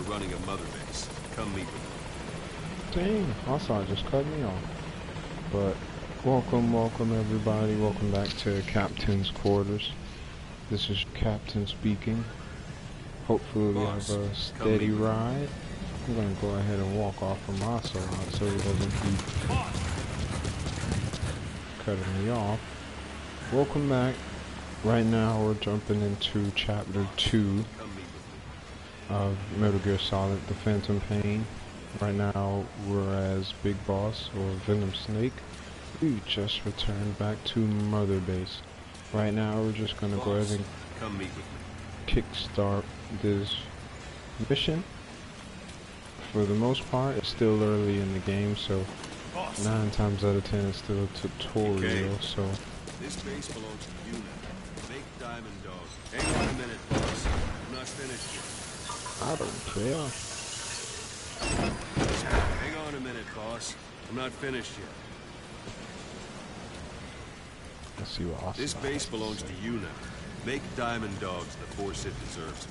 running a mother base. Come meet with me. Dang, also just cut me off. But welcome everybody. Welcome back to Captain's Quarters. This is Captain speaking. Hopefully we have a steady ride. I'm gonna go ahead and walk off from my side so he doesn't keep cutting me off. Welcome back. Right now we're jumping into chapter 2 of Metal Gear Solid: The Phantom Pain. Right now we're as Big Boss, or Venom Snake. We just returned back to Mother Base. Right now we're just gonna go ahead and kickstart this mission. For the most part, it's still early in the game, so 9 times out of 10 it's still a tutorial. So this base belongs to you now. Make Diamond Dog. Hang on a minute, boss. I'm not finished yet. I don't care. Hang on a minute, boss. I'm not finished yet. Let's see what This base belongs to you now. Make Diamond Dogs the force it deserves.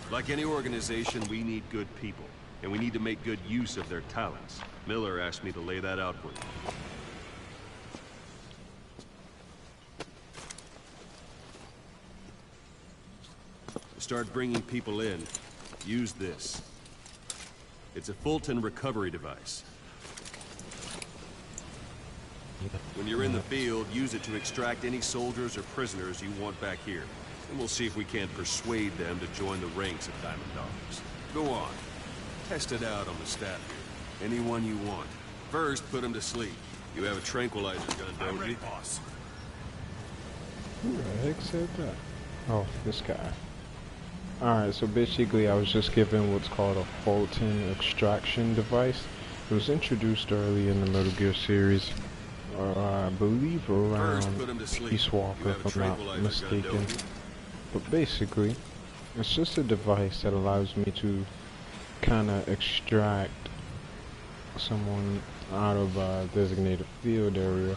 Like any organization, we need good people, and we need to make good use of their talents. Miller asked me to lay that out for you. To start bringing people in, use this. It's a Fulton recovery device. When you're in the field, use it to extract any soldiers or prisoners you want back here. And we'll see if we can't persuade them to join the ranks of Diamond Dogs. Go on. Test it out on the staff here. Anyone you want. First, put them to sleep. You have a tranquilizer gun, don't you? Boss. Who the heck said that? Oh, this guy. Alright, so basically I was just given what's called a Fulton extraction device. It was introduced early in the Metal Gear series. I believe around Peace Walker, if I'm not mistaken. But basically, it's just a device that allows me to kind of extract someone out of a designated field area.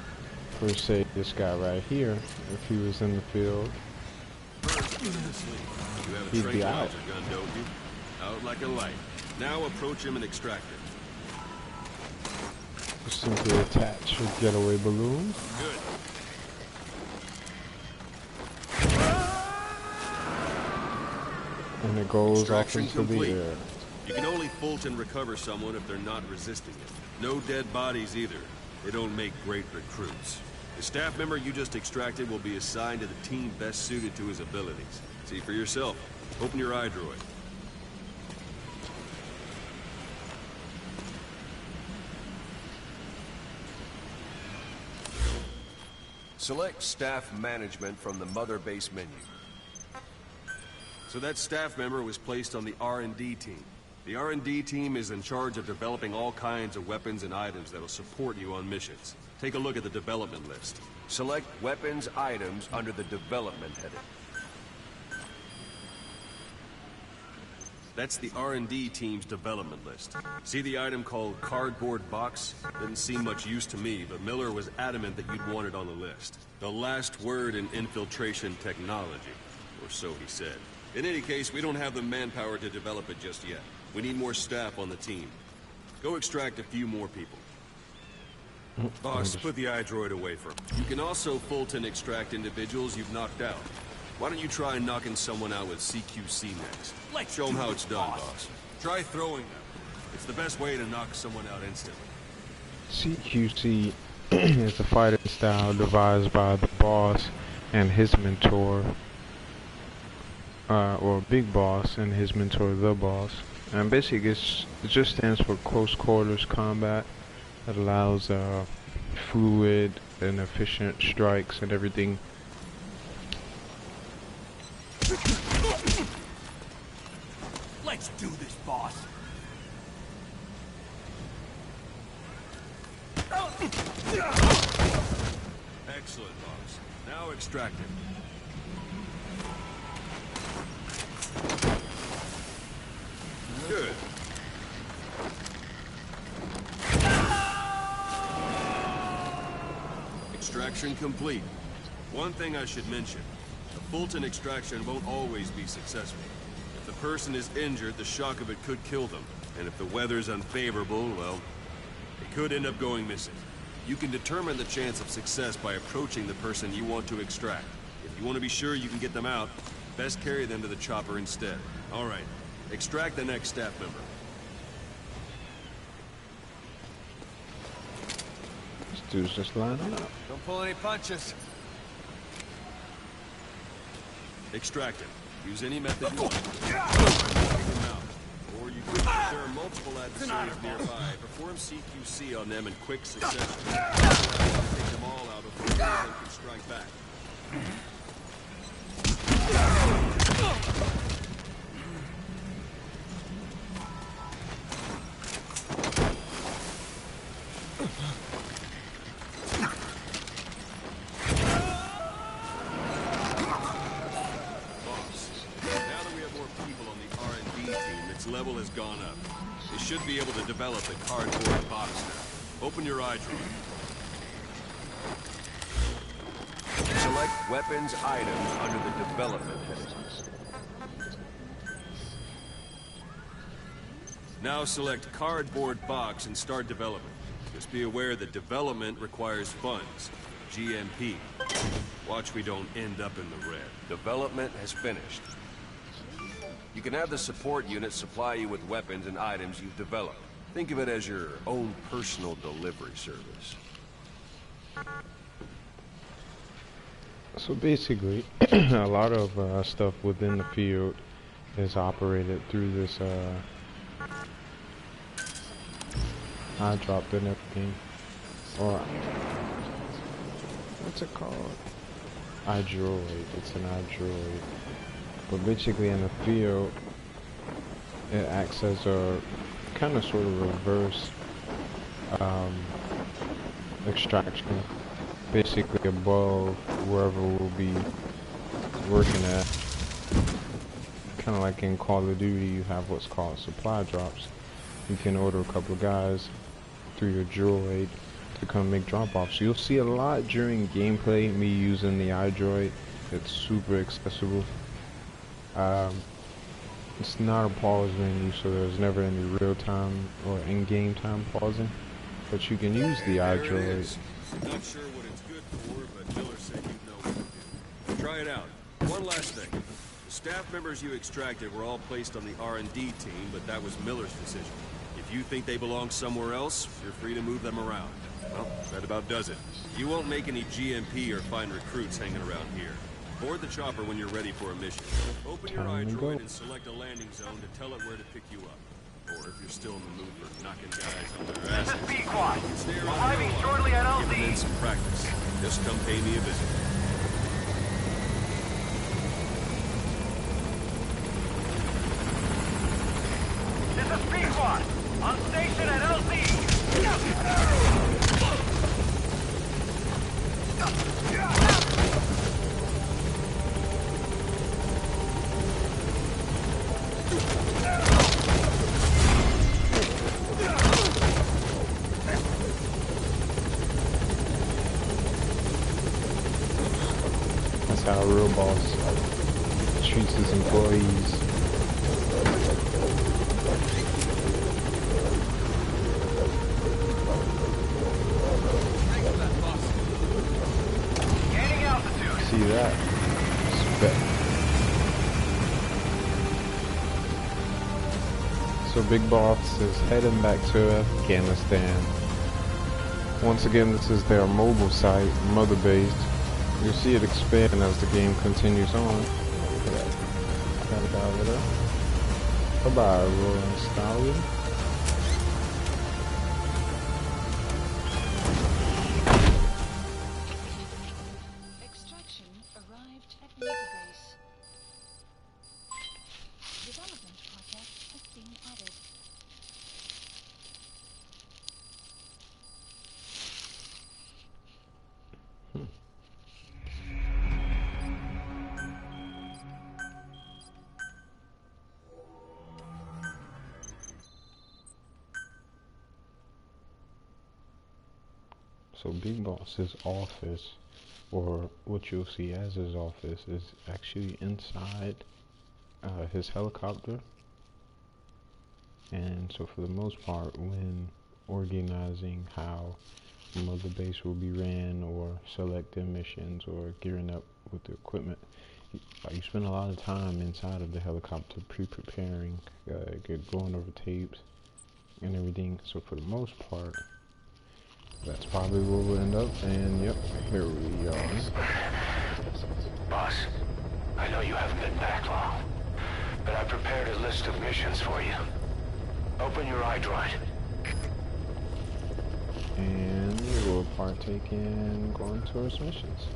For say this guy right here, if he was in the field, he'd be out. Out like a light. Now approach him and extract it. Simply attach a getaway balloon. Good. And it goes off into complete. the air. You can only Fulton recover someone if they're not resisting it. No dead bodies either. They don't make great recruits. The staff member you just extracted will be assigned to the team best suited to his abilities. See for yourself. Open your eye droid. Select staff management from the Mother Base menu. So that staff member was placed on the R&D team. The R&D team is in charge of developing all kinds of weapons and items that'll support you on missions. Take a look at the development list. Select weapons items under the development heading. That's the R&D team's development list. See the item called cardboard box? Didn't seem much use to me, but Miller was adamant that you'd want it on the list. The last word in infiltration technology, or so he said. In any case, we don't have the manpower to develop it just yet. We need more staff on the team. Go extract a few more people. Boss, put the iDroid away from him. You can also Fulton extract individuals you've knocked out. Why don't you try knocking someone out with CQC next? Show them how it's done, boss. Try throwing them. It's the best way to knock someone out instantly. CQC is a fighting style devised by the boss and his mentor, or Big Boss and his mentor, the boss. And basically it just stands for close quarters combat. That allows fluid and efficient strikes and everything. Let's do this, boss. Excellent, boss. Now extract him. Good. Extraction complete. One thing I should mention. A Fulton extraction won't always be successful. If If the person is injured, the shock of it could kill them. And if the weather's unfavorable, well, they could end up going missing. You can determine the chance of success by approaching the person you want to extract. If you want to be sure you can get them out, best carry them to the chopper instead. All right, extract the next staff member. This dude's just lining up. Don't pull any punches. Extract him. Use any method you want. Take him out. Or you could, there are multiple adversaries nearby. Perform CQC on them in quick succession. Take them all out before one of them can strike back. Level has gone up. You should be able to develop the cardboard box now. Open your eye drawer. Select weapons items under the development headings. Now select cardboard box and start development. Just be aware that development requires funds. GMP. Watch we don't end up in the red. Development has finished. You can have the support unit supply you with weapons and items you've developed. Think of it as your own personal delivery service. So basically, a lot of stuff within the field is operated through this, I dropped in everything, or, what's it called? iDroid, it's an iDroid. But basically in the field, it acts as a kind of sort of reverse extraction. Basically above wherever we'll be working at. Kind of like in Call of Duty, you have what's called supply drops. You can order a couple of guys through your droid to come make drop-offs. You'll see a lot during gameplay, me using the iDroid. It's super accessible. It's not a pause menu, so there's never any real-time or in-game time pausing. But you can use the iDroid. Not sure what it's good for, but Miller said you'd know what to do. Try it out. One last thing. The staff members you extracted were all placed on the R&D team, but that was Miller's decision. If you think they belong somewhere else, you're free to move them around. Well, that about does it. You won't make any GMP or find recruits hanging around here. Board the chopper when you're ready for a mission. Open your iDroid and select a landing zone to tell it where to pick you up. Or if you're still in the mood for knocking guys on their asses, This is B-Quad. stay around Arriving here a shortly at while. Give it in LZ. some practice. Just come pay me a visit. This is B-Quad. On station at LZ. That's how a real boss treats his employees. Gaining altitude. See that? Respect. So Big Boss is heading back to Afghanistan. Once again, this is their mobile site, mother base. You'll see it expand as the game continues on. Look at that. Got a guy over there. Bye-bye, Rolling Stallion. Extraction arrived at database. Development project has been added. So Big Boss's office, or what you'll see as his office, is actually inside his helicopter. And so for the most part, when organizing how Mother Base will be ran or selecting missions or gearing up with the equipment, you spend a lot of time inside of the helicopter preparing, going over tapes and everything. So for the most part, that's probably where we'll end up. And yep, here we are. Boss, I know you haven't been back long, but I prepared a list of missions for you. Open your iDroid. And we'll partake in going towards missions.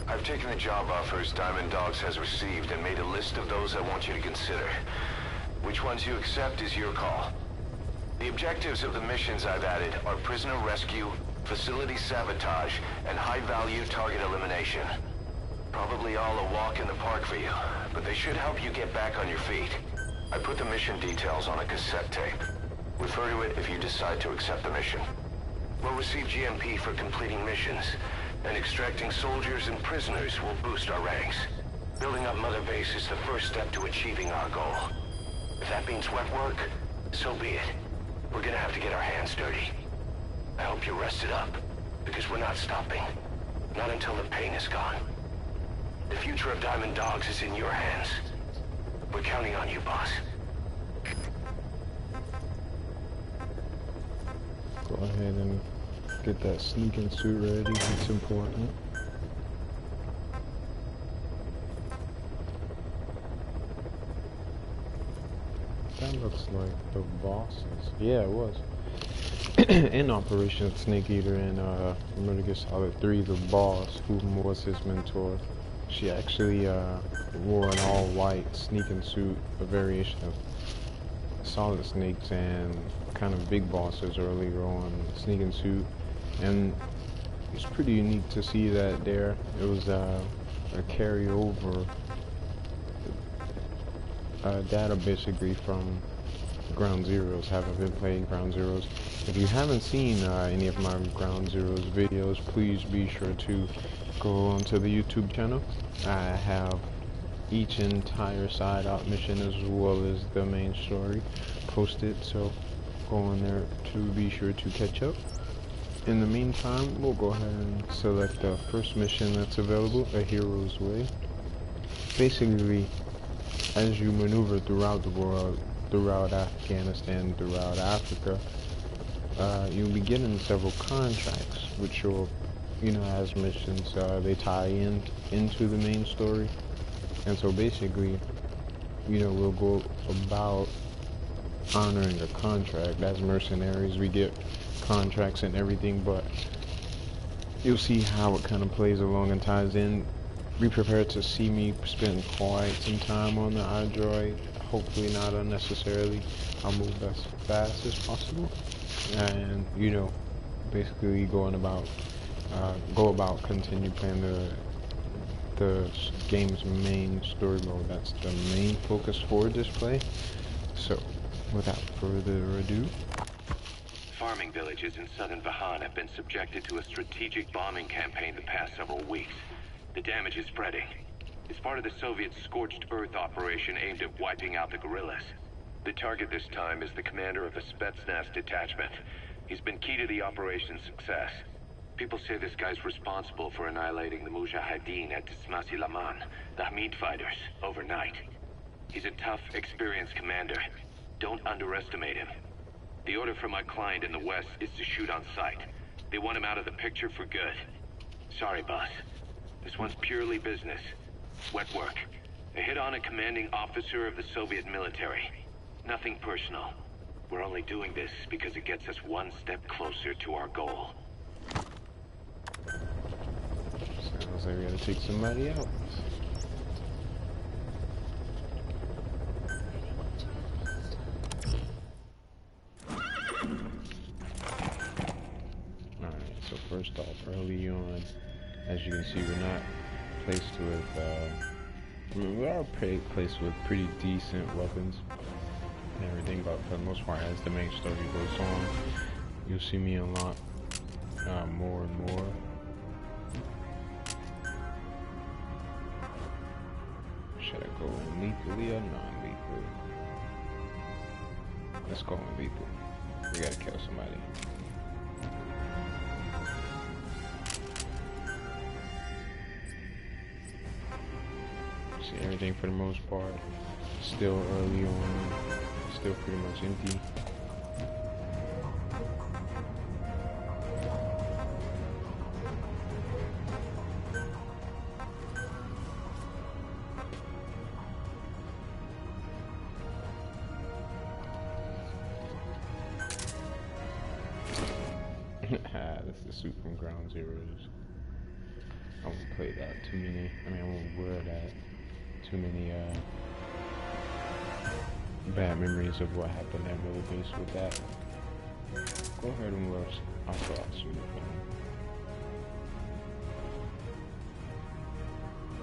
I've taken the job offers Diamond Dogs has received and made a list of those I want you to consider. Which ones you accept is your call. The objectives of the missions I've added are prisoner rescue, facility sabotage, and high-value target elimination. Probably all a walk in the park for you, but they should help you get back on your feet. I put the mission details on a cassette tape. Refer to it if you decide to accept the mission. We'll receive GMP for completing missions, and extracting soldiers and prisoners will boost our ranks. Building up Mother Base is the first step to achieving our goal. If that means wet work, so be it. We're gonna have to get our hands dirty. I hope you're rested up, because we're not stopping. Not until the pain is gone. The future of Diamond Dogs is in your hands. We're counting on you, boss. Go ahead and get that sneaking suit ready. It's important. That looks like the bosses. Yeah, it was. In Operation Snake Eater in Metal Gear Solid 3, the boss, who was his mentor, she actually wore an all-white sneaking suit, a variation of Solid Snakes and kind of big bosses earlier on, sneaking suit, and it's pretty unique to see that there. It was a carryover data basically from Ground Zeroes. Haven't been playing Ground Zeroes. If you haven't seen any of my Ground Zeroes videos, please be sure to go onto the YouTube channel. I have each entire side-out mission as well as the main story posted, so go on there to be sure to catch up. In the meantime, we'll go ahead and select the first mission that's available, A Hero's Way. Basically, as you maneuver throughout the world, throughout Afghanistan, throughout Africa, you'll be getting several contracts, which will, as missions, they tie into the main story. And so basically, we'll go about honoring a contract. As mercenaries, we get contracts and everything, but you'll see how it kind of plays along and ties in. Be prepared to see me spend quite some time on the iDroid, hopefully not unnecessarily. I'll move as fast as possible, and basically go about continue playing the game's main story mode. That's the main focus for display. So without further ado, farming villages in southern Vahan have been subjected to a strategic bombing campaign the past several weeks. The damage is spreading. It's part of the Soviet Scorched Earth operation aimed at wiping out the guerrillas. The target this time is the commander of the Spetsnaz detachment. He's been key to the operation's success. People say this guy's responsible for annihilating the Mujahideen at Tismasi Laman, the Hamid fighters, overnight. He's a tough, experienced commander. Don't underestimate him. The order from my client in the west is to shoot on sight. They want him out of the picture for good. Sorry, boss. This one's purely business. Wet work. A hit on a commanding officer of the Soviet military. Nothing personal. We're only doing this because it gets us one step closer to our goal. sounds like we gotta take somebody out. Alright, so first off, early on, as you can see, we're not placed with, we are placed with pretty decent weapons and everything, but for the most part, as the main story goes on, you'll see me unlock more and more Should I go in lethally or non-lethally? Let's go in lethal. We gotta kill somebody. See, everything for the most part still early on, still pretty much empty. That's the suit from Ground Zeroes. I won't play that too many. I mean, I won't wear that too many bad memories of what happened at Miller Base with that. Go ahead and wear ocelot's uniform.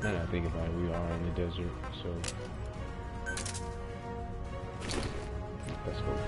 Now that I think about it, we are in the desert, so let's go.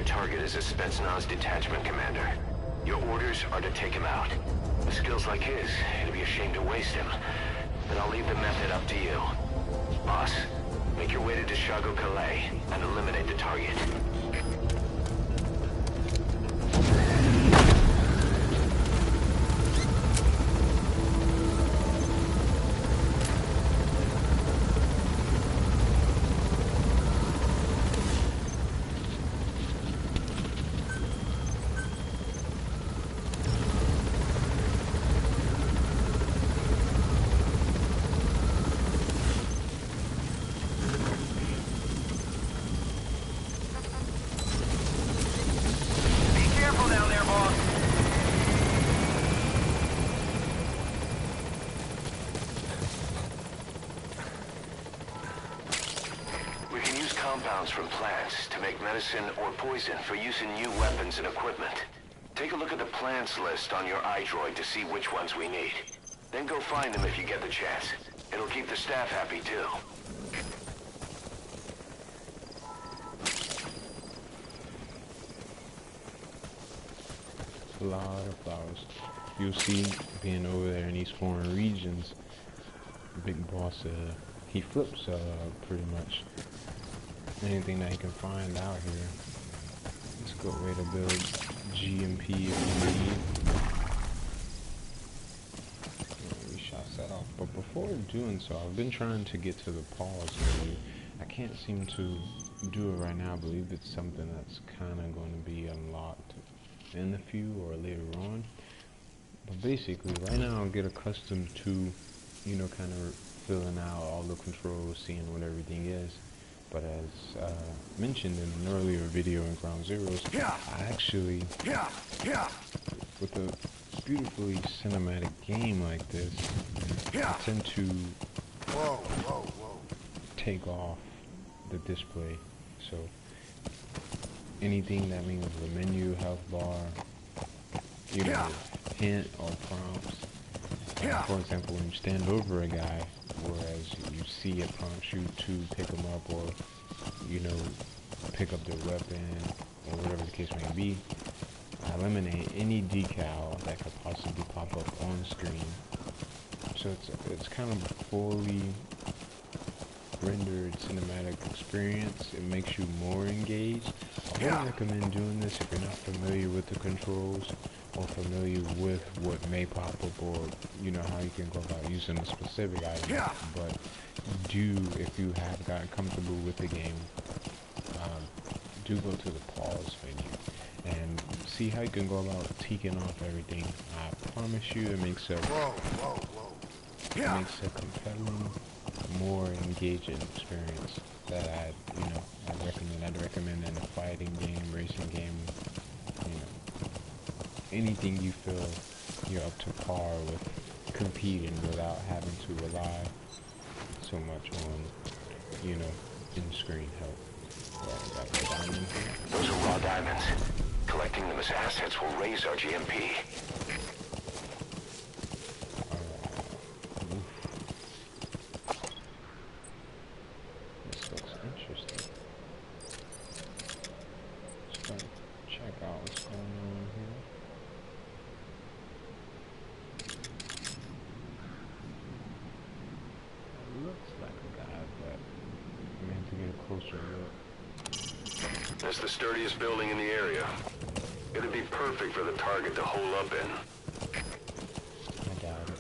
Target is a Spetsnaz detachment commander. Your orders are to take him out. With skills like his, it'd be a shame to waste him. But I'll leave the method up to you. Boss, make your way to Dishago Calais and eliminate the target. Compounds from plants to make medicine or poison for use in new weapons and equipment. Take a look at the plants list on your iDroid to see which ones we need. Then go find them if you get the chance. It'll keep the staff happy too. A lot of flowers. You'll see being over there in these foreign regions, Big Boss, he flips pretty much anything that he can find out here. It's a good way to build GMP if you need. We shot that off. But before doing so, I've been trying to get to the pause menu. I can't seem to do it right now. I believe it's something that's kind of going to be unlocked in the few or later on. But basically, right now I'll get accustomed to, you know, kind of filling out all the controls, seeing what everything is. But as mentioned in an earlier video in Ground Zeroes, I actually, with a beautifully cinematic game like this, I tend to take off the display. So anything that means the menu, health bar, you know, hint or prompts. For example, when you stand over a guy, whereas you see it prompts you to pick them up or, you know, pick up their weapon or whatever the case may be, I eliminate any decal that could possibly pop up on screen. So it's kind of a fully rendered cinematic experience. It makes you more engaged. I would recommend doing this if you're not familiar with the controls or familiar with what may pop up, or you know how you can go about using a specific item. But do, if you have gotten comfortable with the game, do go to the pause menu and see how you can go about taking off everything. I promise you it makes it makes a compelling, more engaging experience that I'd recommend. I'd recommend in a fighting game, racing game, anything you feel you're up to par with competing without having to rely so much on, in-screen help. Those are raw diamonds. Collecting them as assets will raise our GMP. This looks interesting. Let's go check out what's going on here. It looks like a guy, but I'm going to get a closer look. That's the sturdiest building in the area. It'd be perfect for the target to hole up in. I doubt it.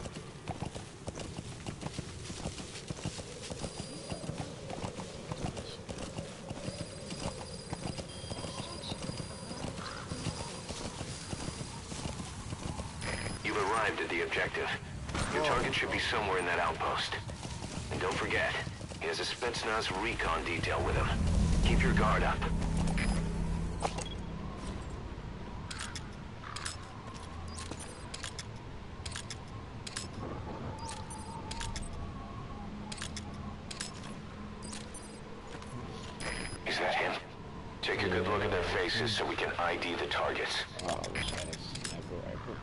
You've arrived at the objective. Your target should be somewhere in that outpost. And don't forget, he has a Spetsnaz recon detail with him. Keep your guard up. Is that him? Take a good look at their faces so we can ID the targets. Oh, I wish I had a sniper rifle.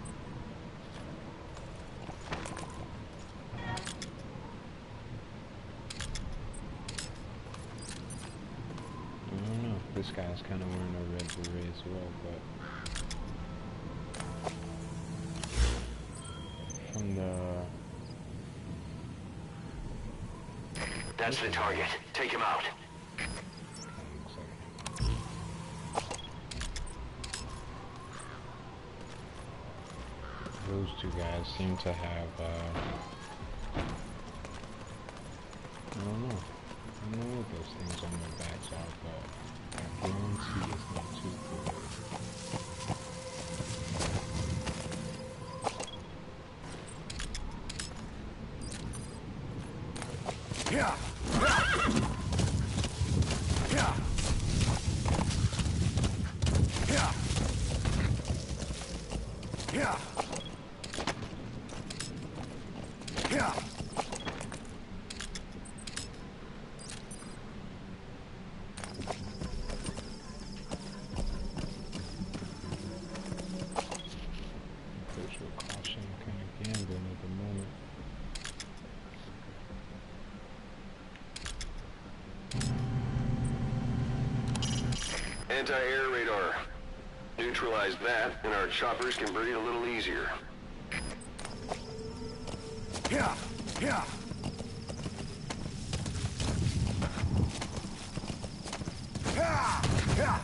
I don't know. This guy's kind of wearing a red beret as well, but from the... That's the target. Take him out. looks like those two guys seem to have, I don't know. I don't know what those things on their backs are, but I guarantee it's not too good. Yeah. Yeah. Yeah. Yeah. Yeah. Approach with caution, kind of gambling at the moment. Anti-air radar. Neutralize that, and our choppers can breathe a little easier. Yeah. Yeah. Yeah. Yeah.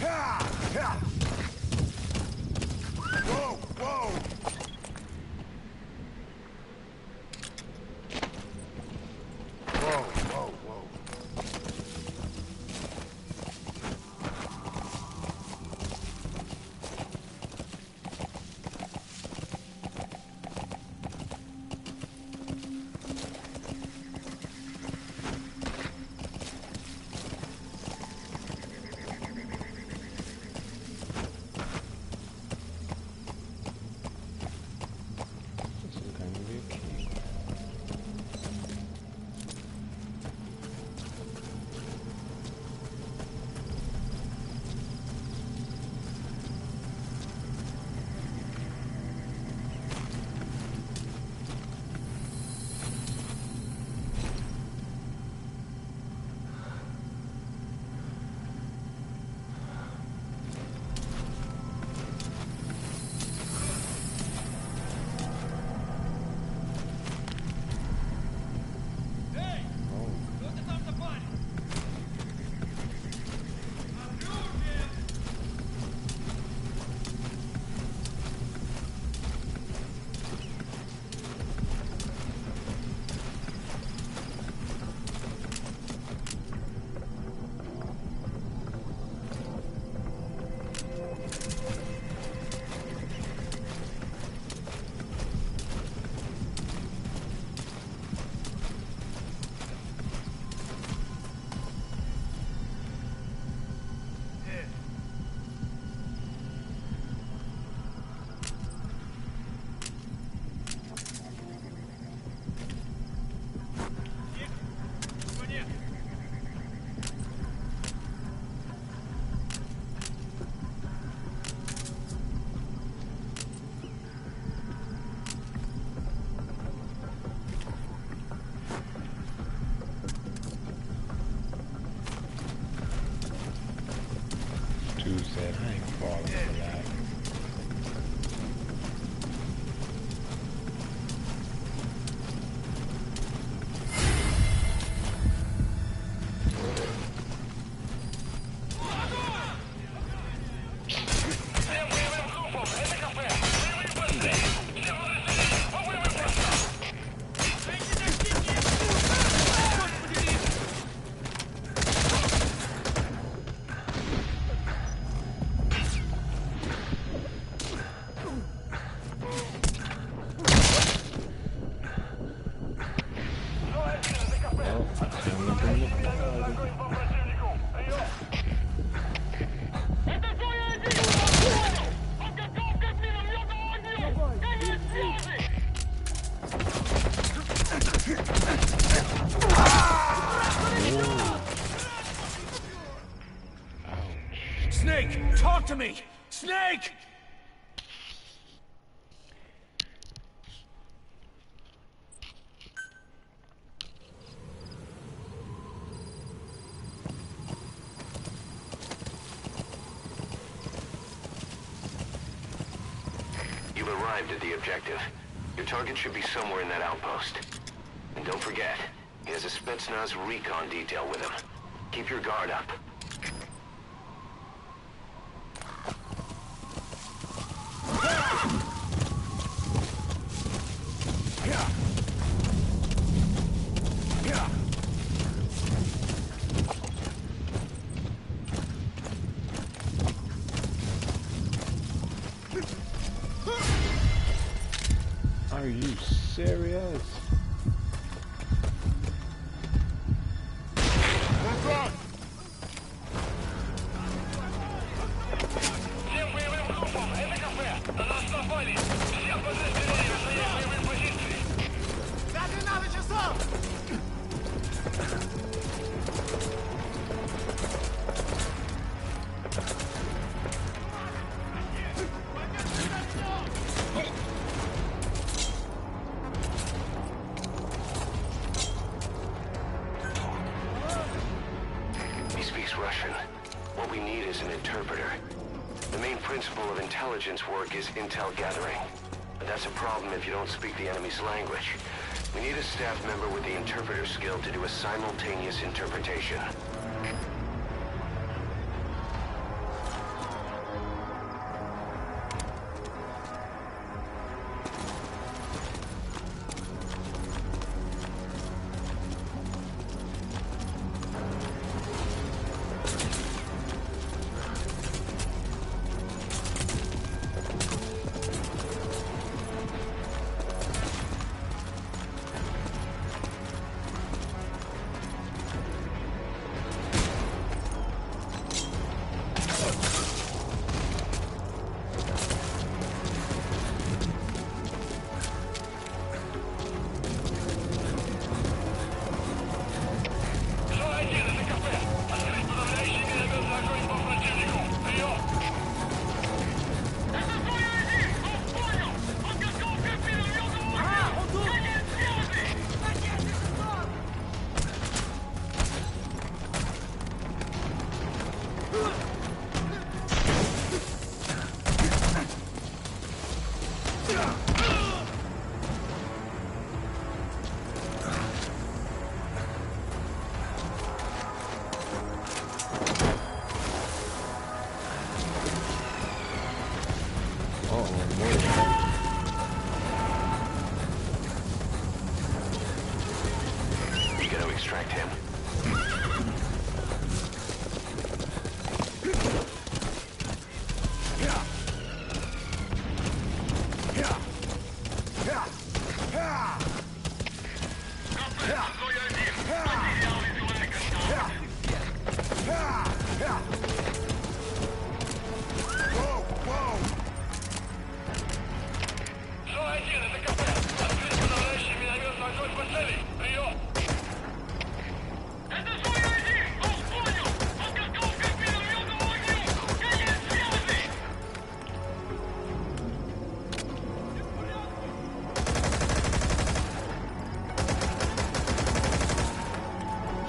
Yeah. Yeah. Whoa. Whoa. Whoa. Whoa. Whoa. to me! Snake! You've arrived at the objective. Your target should be somewhere in that outpost. And don't forget, he has a Spetsnaz recon detail with him. Keep your guard up. Are you serious? Всем боевым группам! Это кафе! На нас напали! Все подразделения занять боевые позиции! За 12 часов! He speaks Russian. What we need is an interpreter. The main principle of intelligence work is intel gathering. But that's a problem if you don't speak the enemy's language. We need a staff member with the interpreter skill to do a simultaneous interpretation. You gotta extract him.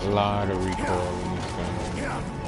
A lot of recoil in this gun.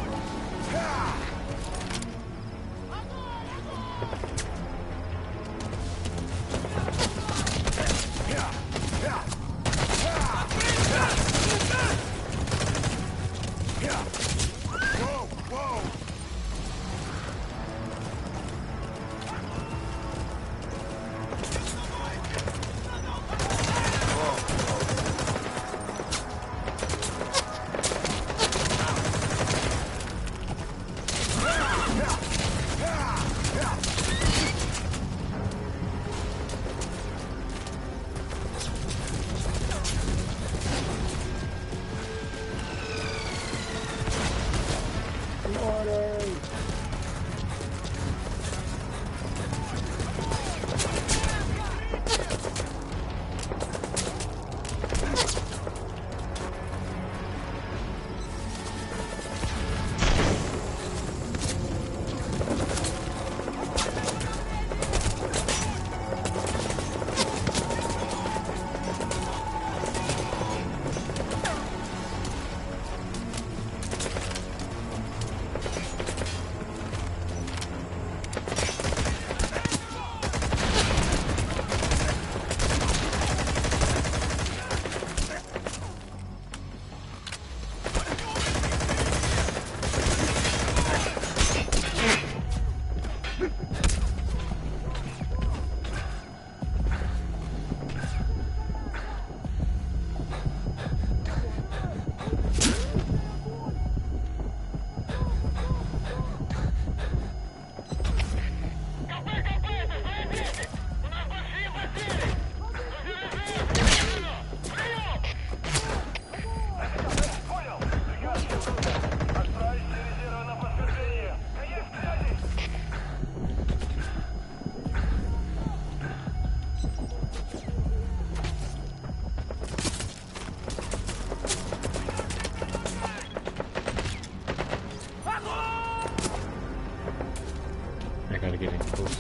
I gotta get in close.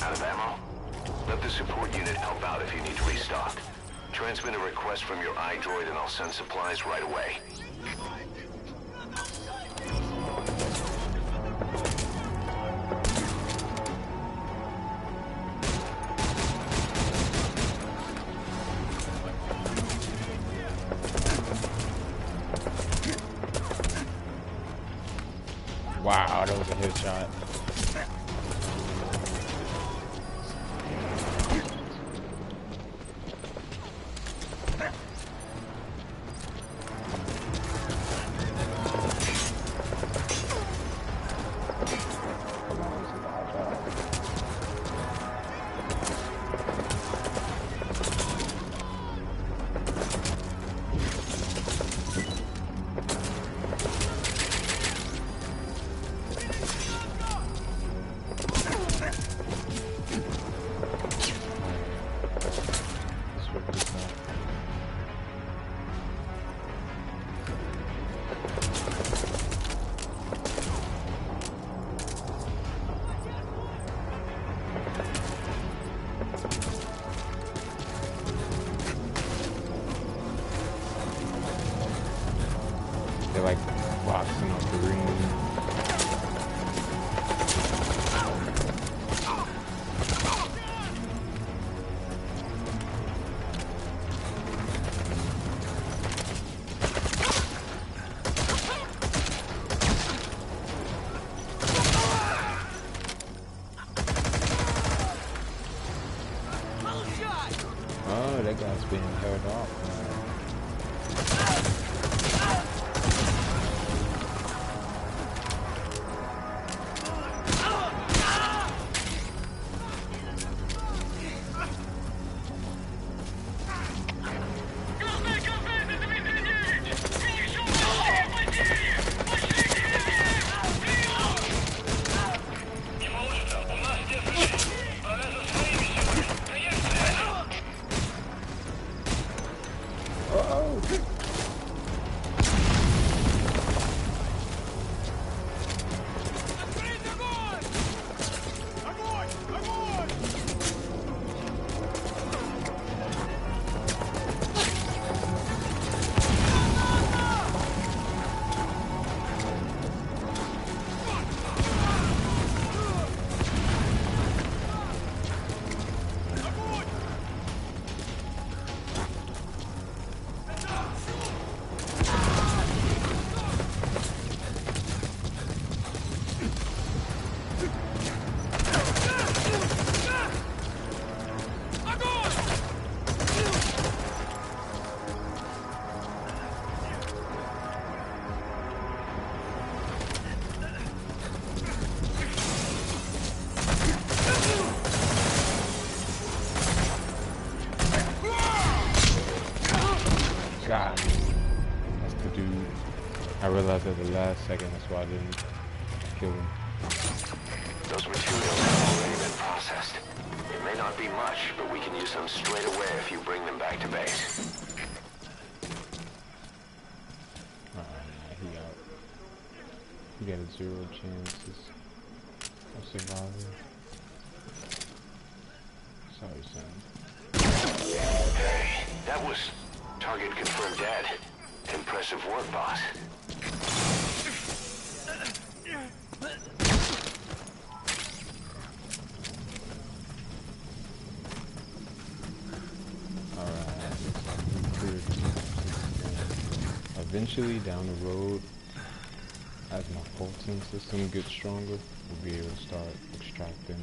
Out of ammo? Let the support unit help out if you need to restock. Transmit a request from your iDroid and I'll send supplies right away. Wow, that was a headshot. They're like boxing off the ring. Oh, that guy's being held off, man. God, that's the dude. I realized at the last second, that's why I didn't kill him. Those materials have already been processed. It may not be much, but we can use them straight away if you bring them back to base. He out. He got a 0 chances of surviving. Sorry, son. Hey, that was target confirmed dead. Impressive work, boss. Eventually, down the road, as my Fulton system gets stronger, we'll be able to start extracting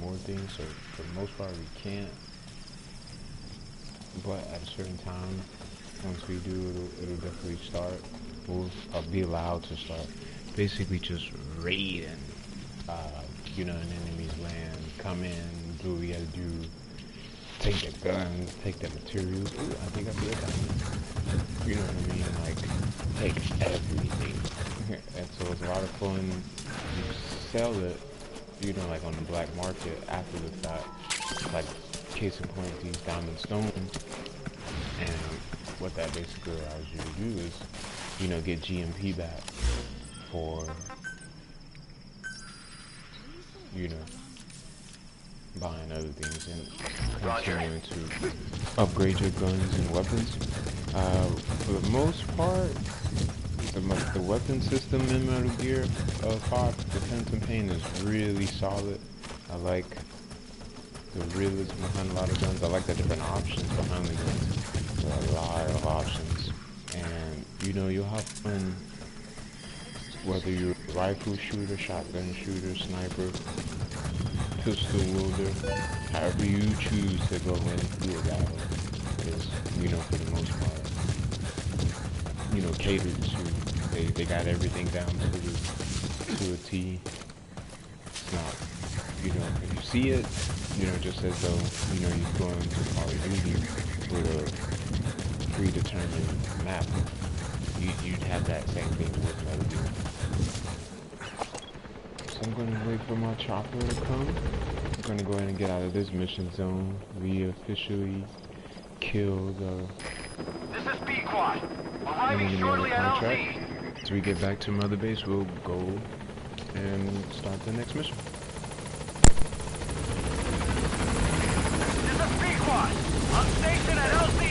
more things. So for the most part, we can't. But at a certain time, once we do, it'll definitely start. We'll be allowed to start basically just raiding, an enemy's land, come in, do what we gotta do take their guns, take their materials. Ooh, I think I see a diamond. You know what I mean? Like, take everything. And so it's a lot of fun. You sell it, you know, like on the black market after the fact. Like, case in point, these diamond stones. And what that basically allows you to do is, you know, get GMP back for, you know, buying other things and continuing to upgrade your guns and weapons. For the most part, the weapon system in Metal Gear 5, the Phantom Pain is really solid. I like the realism behind a lot of guns. I like the different options behind the guns. There are a lot of options. And, you know, you'll have fun whether you're a rifle shooter, shotgun shooter, sniper, pistol wielder, however you choose to go in through a battle is, you know, for the most part, you know, catered to. They got everything down to a T. It's not, you know, if you see it, you know, just as though, you know, you're going to Call of Duty with a predetermined map. You'd have that same thing with Metal Gear. So I'm going to wait for my chopper to come. I'm going to go ahead and get out of this mission zone. We officially killed This is B-Quad. enemy Arriving on the shortly at contract. LZ. As we get back to Mother Base, we'll go and start the next mission. This is B-Quad. On station at LZ.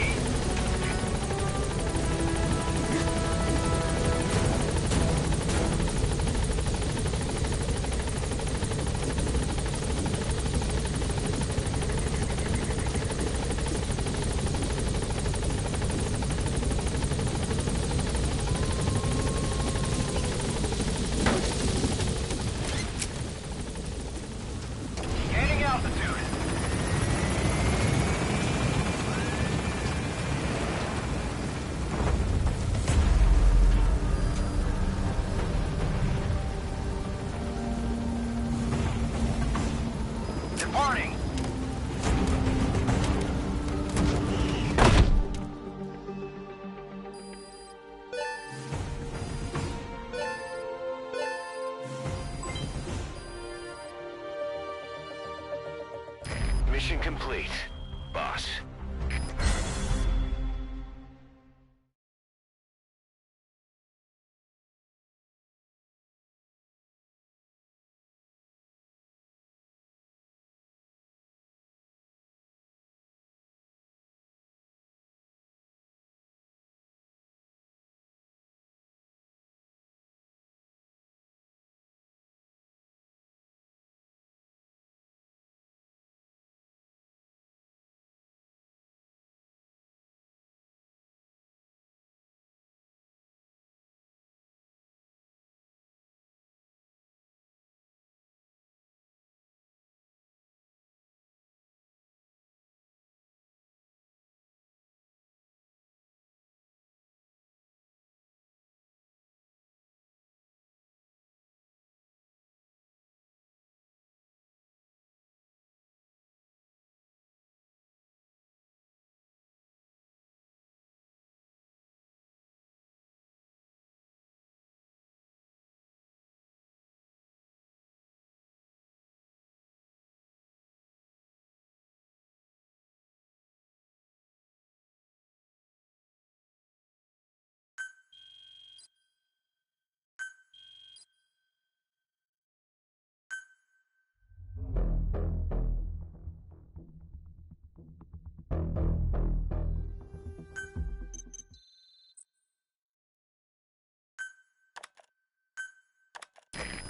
Gaining altitude. Departing. Mission complete, boss.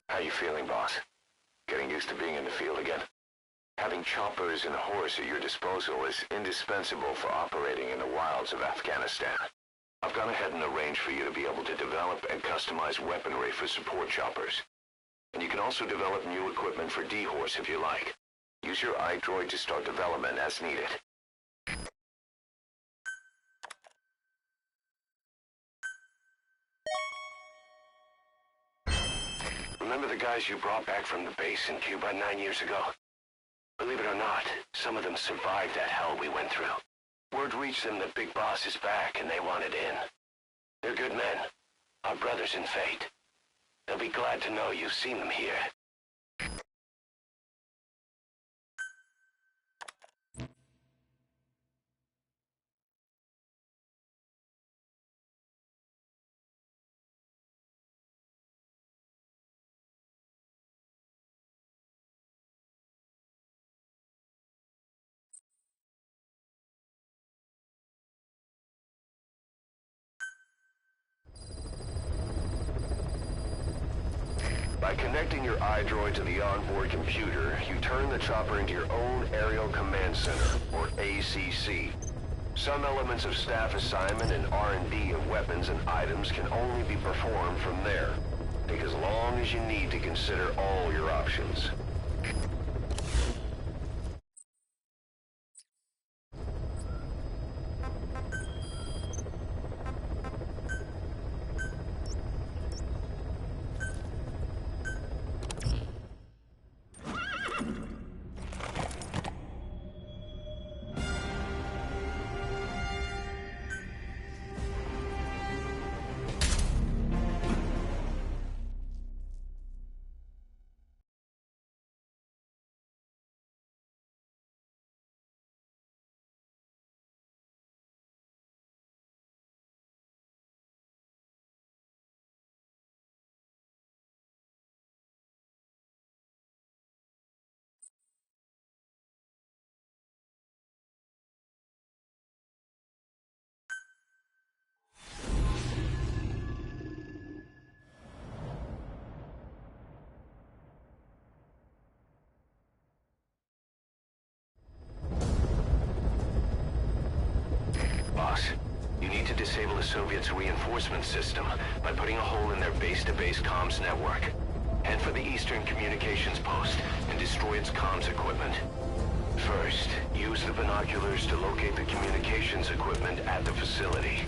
How you feeling, boss? Getting used to being in the field again? Having choppers and horse at your disposal is indispensable for operating in the wilds of Afghanistan. I've gone ahead and arranged for you to be able to develop and customize weaponry for support choppers. And you can also develop new equipment for D-Horse if you like. Use your iDroid to start development as needed. Remember the guys you brought back from the base in Cuba 9 years ago? Believe it or not, some of them survived that hell we went through. Word reached them that Big Boss is back and they wanted in. They're good men, our brothers in fate. They'll be glad to know you've seen them here. By connecting your iDroid to the onboard computer, you turn the chopper into your own Aerial Command Center, or ACC. Some elements of staff assignment and R&D of weapons and items can only be performed from there. Take as long as you need to consider all your options. Boss, you need to disable the Soviets' reinforcement system by putting a hole in their base-to-base comms network. Head for the Eastern Communications Post and destroy its comms equipment. First, use the binoculars to locate the communications equipment at the facility.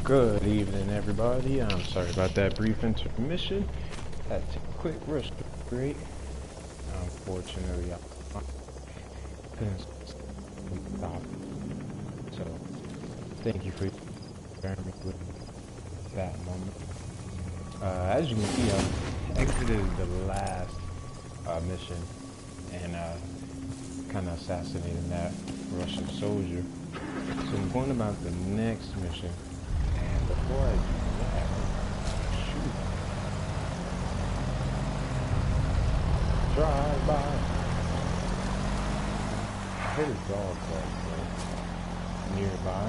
Good evening, everybody. I'm sorry about that brief intermission. Had to take a quick rest break. Unfortunately, I couldn't stop. So, thank you for bearing with that moment. As you can see, I exited the last mission and kind of assassinated that Russian soldier. So I'm going about the next mission. And before I do that, shoot. Drive by. I heard a dog bark nearby.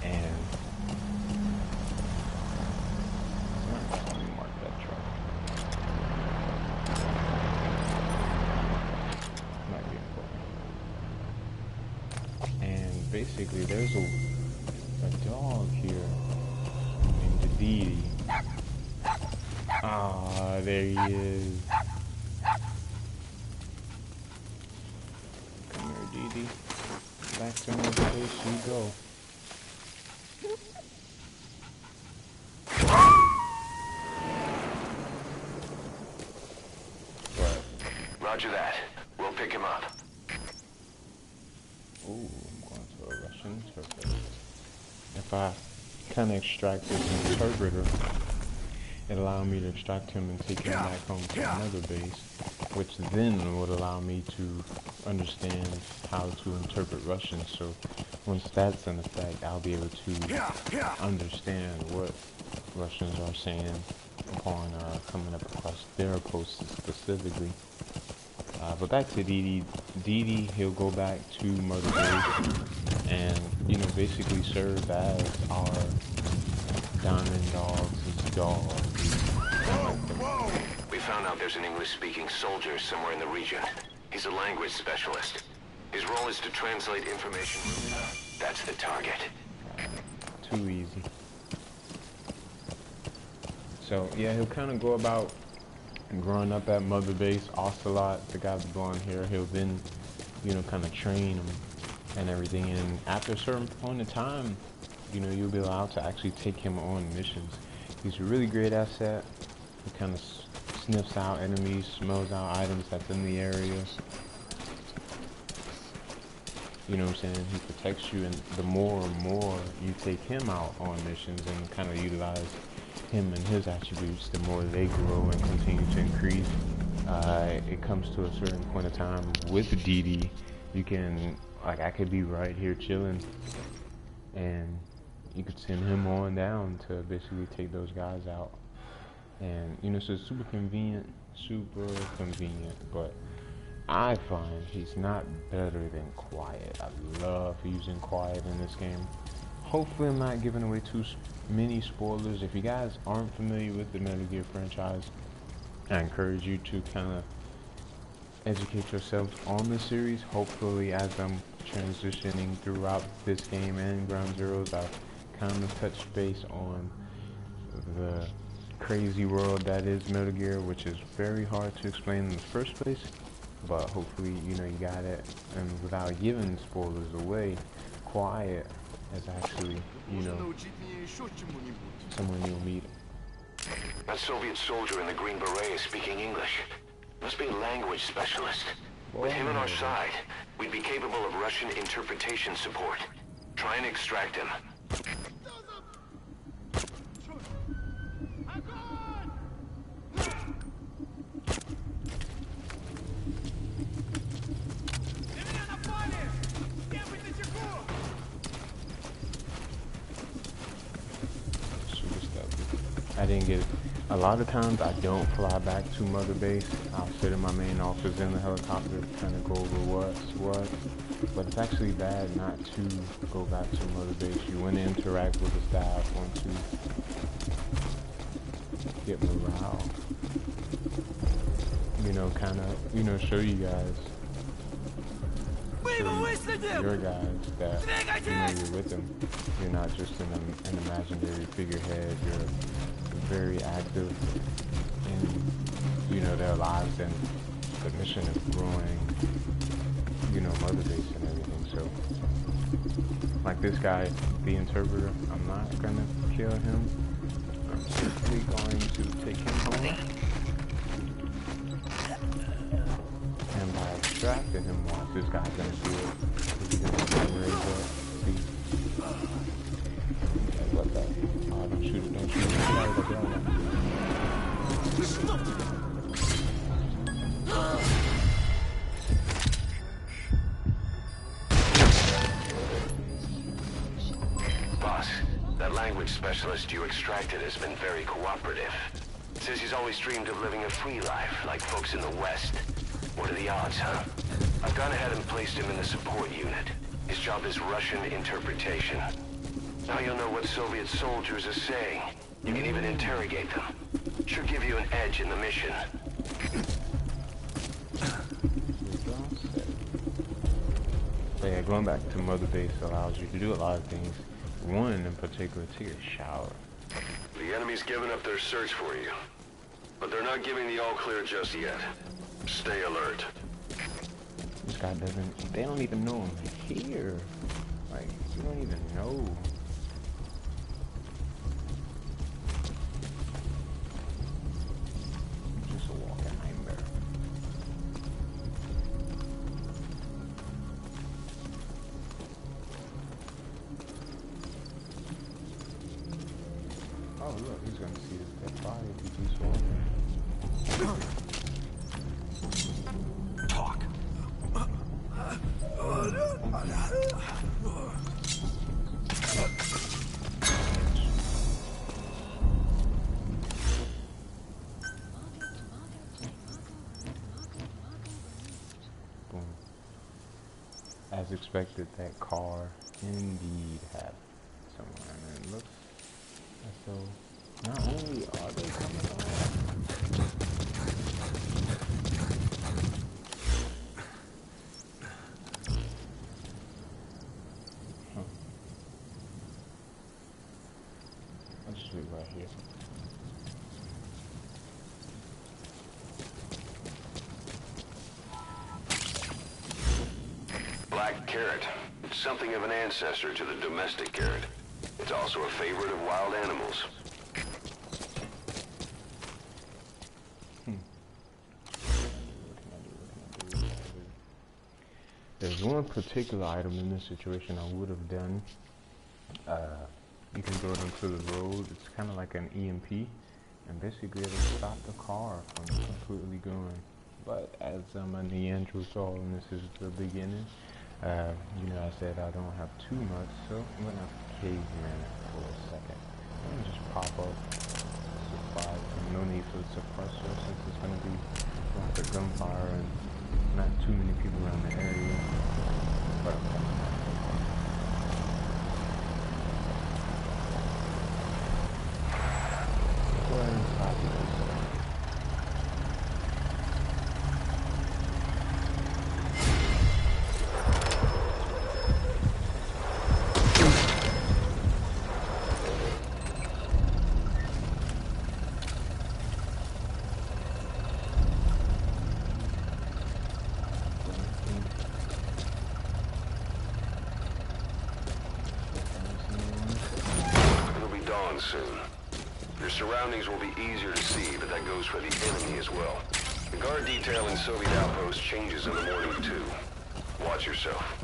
And let me mark that truck. Might be important. And basically there's a dog here named Aditi. Ah, there he is. Come here, Aditi. Back to my place you go. Roger that. We'll pick him up. Ooh, I'm going to a Russian interpreter. If I kind of extract this interpreter, it allowed me to extract him and take him back home to another base, which then would allow me to understand how to interpret Russian. So once that's in effect, I'll be able to understand what Russians are saying upon coming up across their coast specifically. But back to Didi, he'll go back to Murder Base and, you know, basically serve as our diamond dogs, his dog. We found out there's an English-speaking soldier somewhere in the region. He's a language specialist. His role is to translate information. That's the target. Too easy. So, yeah, he'll kind of go about growing up at Mother Base. Ocelot, the guy with the blonde hair, he'll then, you know, kind of train him and everything. And after a certain point in time, you know, you'll be allowed to actually take him on missions. He's a really great asset. He kind of sniffs out enemies, smells out items that's in the area. You know what I'm saying? He protects you, and the more and more you take him out on missions and kind of utilize him and his attributes, the more they grow and continue to increase. It comes to a certain point of time with Didi, you can, like, I could be right here chilling, and you could send him on down to basically take those guys out. And, you know, so it's super convenient, but I find he's not better than Quiet. I love using Quiet in this game. Hopefully I'm not giving away too many spoilers. If you guys aren't familiar with the Metal Gear franchise, I encourage you to kind of educate yourselves on the series. Hopefully, as I'm transitioning throughout this game and Ground Zeroes, I've kind of touched base on the crazy world that is Metal Gear, which is very hard to explain in the first place, but hopefully, you know, you got it. And without giving spoilers away, Quiet is actually, you know, someone you'll meet. That Soviet soldier in the Green Beret is speaking English. Must be a language specialist. With him on our side, we'd be capable of Russian interpretation support. Try and extract him. I didn't get it. A lot of times I don't fly back to Mother Base. I'll sit in my main office in the helicopter, kind of go over what's what. But it's actually bad not to go back to Mother Base. You want to interact with the staff, want to get morale. You know, kind of, you know, show you guys, your guys that, you know, you're with them. You're not just an imaginary figurehead. You're very active in, you know, their lives, and the mission is growing, you know, Mother Base and everything. So Like this guy, the interpreter, I'm not gonna kill him. I'm simply going to take him home. And by extracting him off, this guy's gonna do it. He's gonna raise up. See? What the? Oh, don't shoot it, don't shoot it. Boss, that language specialist you extracted has been very cooperative. Says he's always dreamed of living a free life, like folks in the West. What are the odds, huh? I've gone ahead and placed him in the support unit. His job is Russian interpretation. Now you'll know what Soviet soldiers are saying. You can even interrogate them. Should give you an edge in the mission. So yeah, going back to Mother Base allows you to do a lot of things. One in particular, take a shower. The enemy's given up their search for you. But they're not giving the all-clear just yet. Stay alert. This guy doesn't, they don't even know I'm here. Like, you don't even know. Just a walking nightmare. Oh look, he's gonna see this dead body if he keeps walking. Talk. Boom. As expected, that car indeed had someone, and it looks as though not only are they coming on. I'll just leave right here. Black carrot. It's something of an ancestor to the domestic carrot. It's also a favorite of wild animals. There's one particular item in this situation I would have done. You can throw it into the road. It's kind of like an EMP, and basically it'll stop the car from completely going. But as I'm a Neanderthal and this is the beginning, you know, I said I don't have too much, so I'm gonna caveman for a second. Let me just pop up supplies. No need for the suppressor since it's gonna be lots of gunfire and not too many people around the area. But I'm coming back. Go ahead and stop this. Soon. Your surroundings will be easier to see, but that goes for the enemy as well. The guard detail in Soviet outposts changes in the morning too. Watch yourself.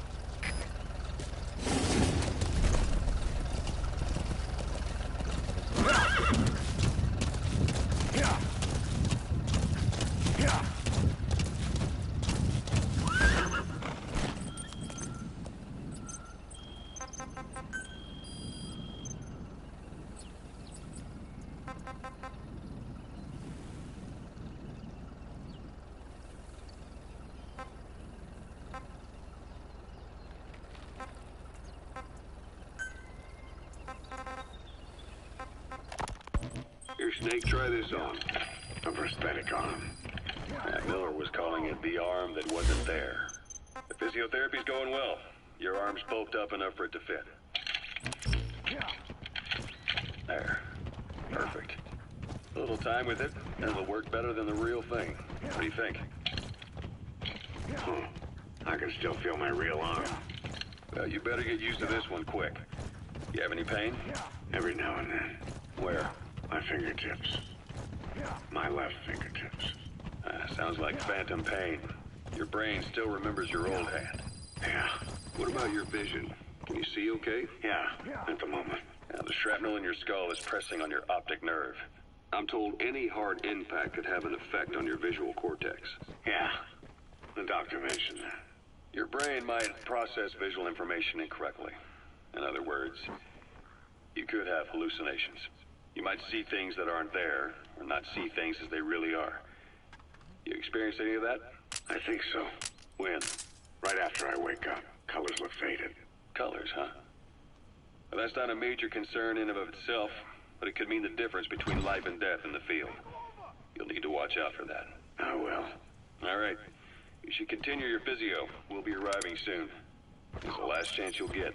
Here, Snake, try this on. A prosthetic arm. Miller was calling it the arm that wasn't there. The physiotherapy's going well. Your arm's bulked up enough for it to fit. There. Perfect. A little time with it, and it'll work better than the real thing. What do you think? I can still feel my real arm. You better get used to this one quick. You have any pain? Every now and then. Where? My fingertips. My left fingertips. Sounds like phantom pain. Your brain still remembers your old hand. Yeah. What about your vision? Can you see okay? Yeah, at the moment. Now, the shrapnel in your skull is pressing on your optic nerve. I'm told any hard impact could have an effect on your visual cortex. Yeah. The doctor mentioned that. Your brain might process visual information incorrectly. In other words, you could have hallucinations. You might see things that aren't there, or not see things as they really are. You experienced any of that? I think so. When? Right after I wake up. Colors look faded. Colors, huh? Well, that's not a major concern in and of itself, but it could mean the difference between life and death in the field. You'll need to watch out for that. I will. All right. You should continue your physio. We'll be arriving soon. It's the last chance you'll get.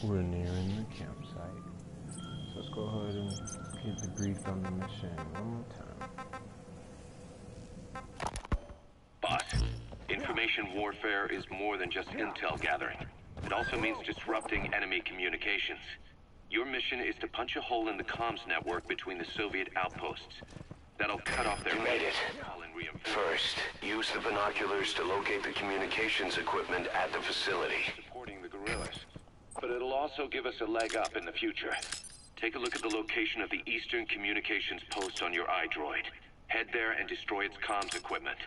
We're nearing the campsite. So let's go ahead and get debriefed on the mission one more time. Boss, information warfare is more than just intel gathering. It also means disrupting enemy communications. Your mission is to punch a hole in the comms network between the Soviet outposts. That'll cut off their... You made it. call in reinforcements. First, use the binoculars to locate the communications equipment at the facility. Supporting the guerrillas. But it'll also give us a leg up in the future. Take a look at the location of the Eastern Communications Post on your iDroid. Head there and destroy its comms equipment.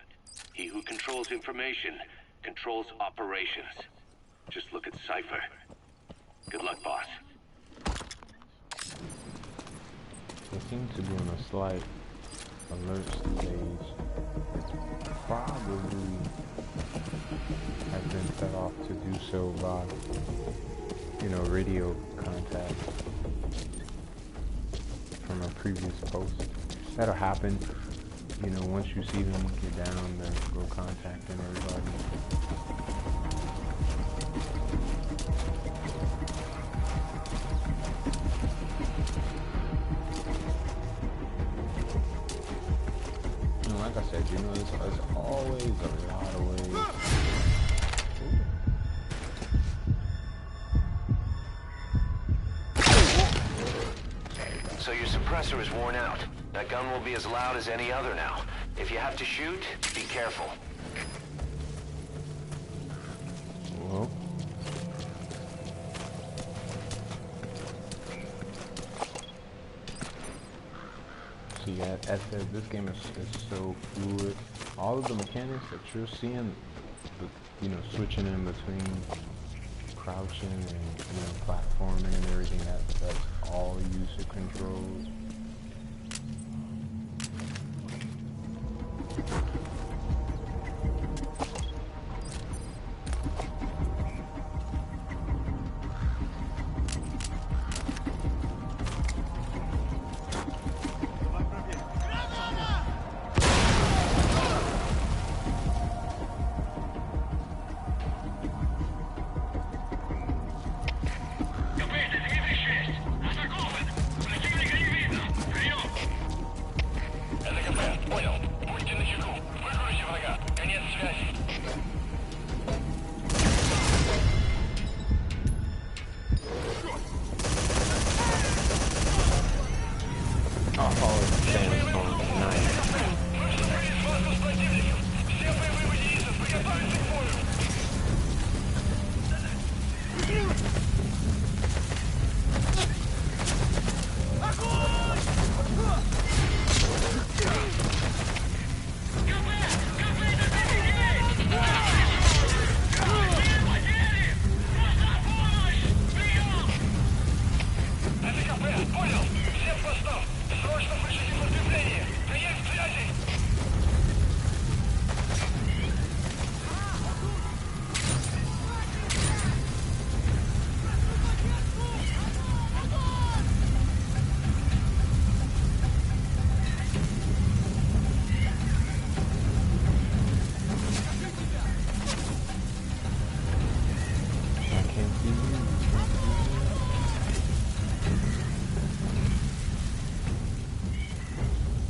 He who controls information controls operations. Just look at Cypher. Good luck, boss. They seem to be on a slight alert stage. Probably has been set off to do so by, you know, radio contact from a previous post. That'll happen, you know, once you see them get down, then go contacting everybody. You know, like I said, you know, there's always a lot of ways. So your suppressor is worn out. That gun will be as loud as any other now. If you have to shoot, be careful. Well, see, as said, this game is so fluid. All of the mechanics that you're seeing, you know, switching in between crouching and, you know, platforming and everything, that's all user controlled.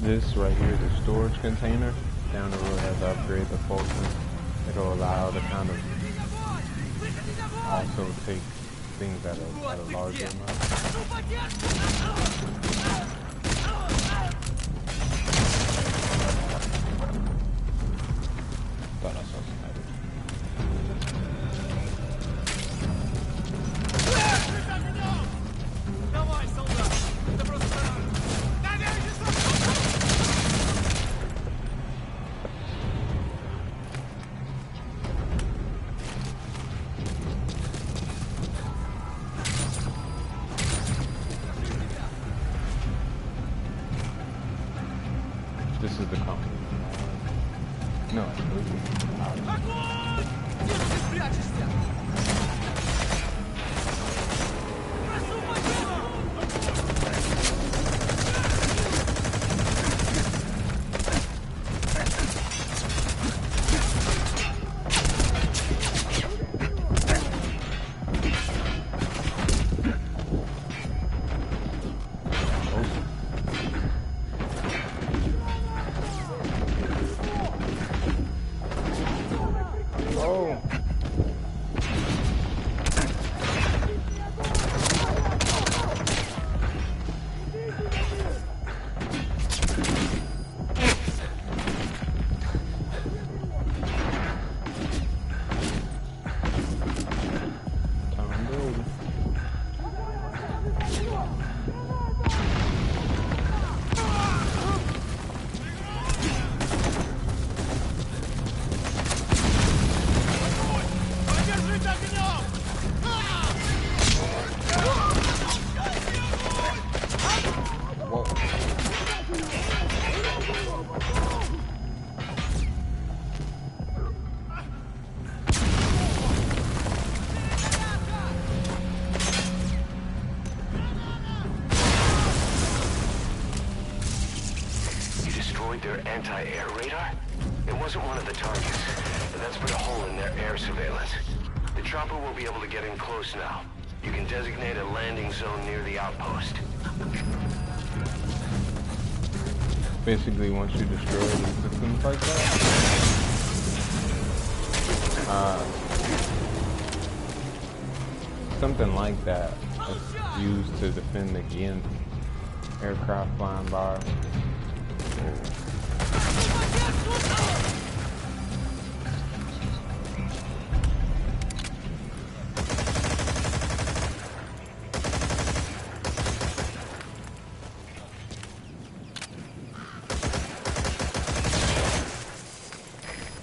This right here, the storage container, down the road has to upgrade the Fulton. It'll allow to kind of also take things at a larger amount. Thought I saw somebody. Давай, солдат! Это просто... This is the company. No, it's Огонь! Где ты прячешься? Прошу подъема! Поддержите огнем! You destroyed their anti-air radar? It wasn't one of the targets, but that's put a hole in their air surveillance. The chopper will be able to get in close now. You can designate a landing zone near the outpost. basically once you destroy the systems like that, something like that is used to defend against aircraft flying by.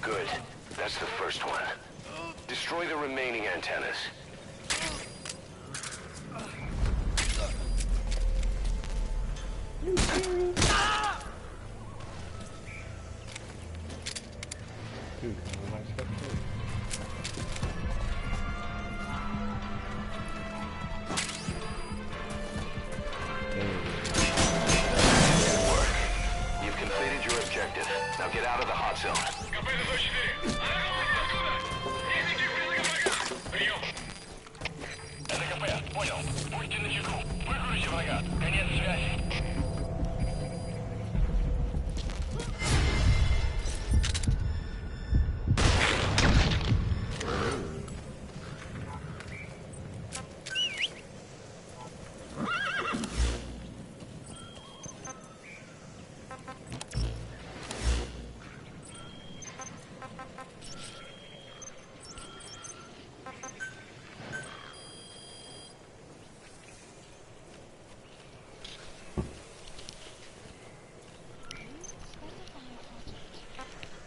Good. That's the first one. Destroy the remaining antennas. Dude, nice stuff too. Good work. You've completed your objective. Now get out of the hot zone. Это КП, понял. Будьте начеку. Выгрузите врага. Конец связи.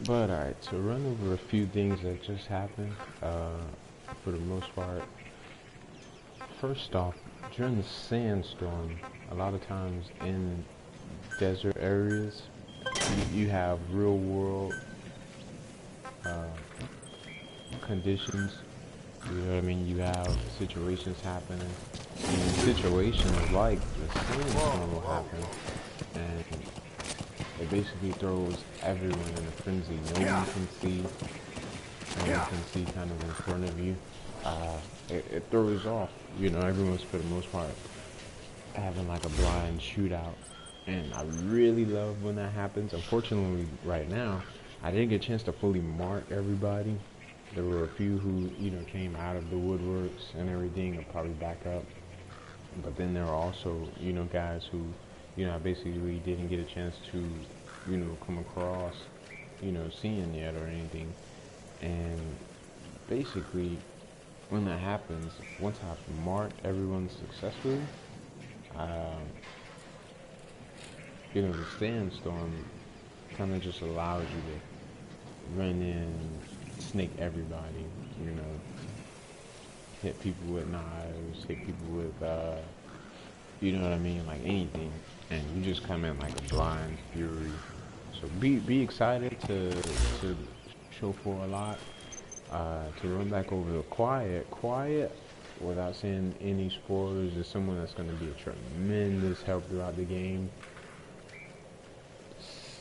But alright, to run over a few things that just happened, for the most part. First off, during the sandstorm, a lot of times in desert areas, you have real world conditions. You know what I mean? You have situations happening. And situations like the sandstorm will happen, and it basically throws everyone in a frenzy. No one can see. No one can see kind of in front of you. It throws off, you know, everyone's for the most part having like a blind shootout. and I really love when that happens. Unfortunately, right now, I didn't get a chance to fully mark everybody. There were a few who, came out of the woodworks and everything, and probably back up. But then there are also, guys who, I basically didn't get a chance to, come across, seeing yet or anything. And basically, when that happens, once I've marked everyone successfully, the sandstorm kind of just allows you to run in, snake everybody, hit people with knives, hit people with, you know what I mean, like anything, and you just come in like a blind fury. So be excited to show for a lot, to run back over the quiet, without saying any spoilers, is someone that's going to be a tremendous help throughout the game.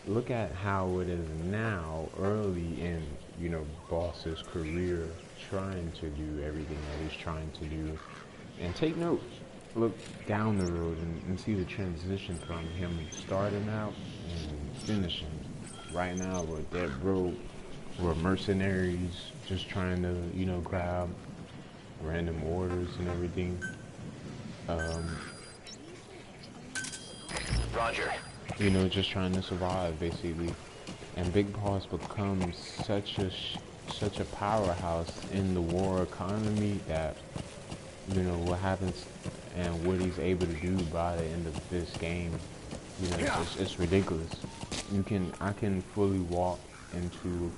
Look at how it is now, early in, Boss's career, trying to do everything that he's trying to do. And take note, look down the road and see the transition from him starting out and finishing. Right now, we're dead broke, we're mercenaries, just trying to, grab random orders and everything. Roger. Just trying to survive, basically. And Big Boss becomes such a powerhouse in the war economy that, what happens and what he's able to do by the end of this game, it's ridiculous. I can fully walk into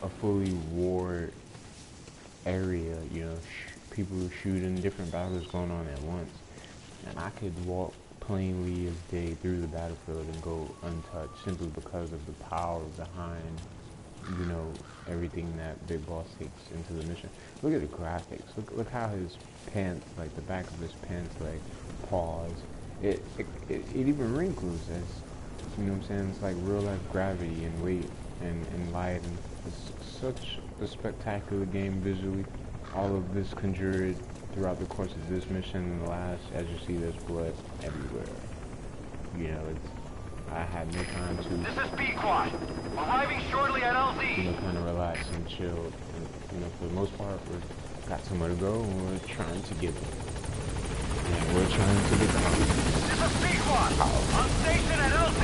a fully war area, people shooting, different battles going on at once, and I could walk plainly as day through the battlefield and go untouched simply because of the power behind, everything that Big Boss takes into the mission. Look at the graphics. Look how his pants, like the back of his pants, like paws. It even wrinkles as, what I'm saying? It's like real life gravity and weight and light, and it's such a spectacular game visually. All of this conjured throughout the course of this mission and the last. As you see, there's blood everywhere. I had no time to, This is B-Quad. Arriving shortly at LZ. kind of relax and chill. And, for the most part, we've got somewhere to go, and we're trying to get there. And we're trying to get there. This is B-Quad. On station at LZ.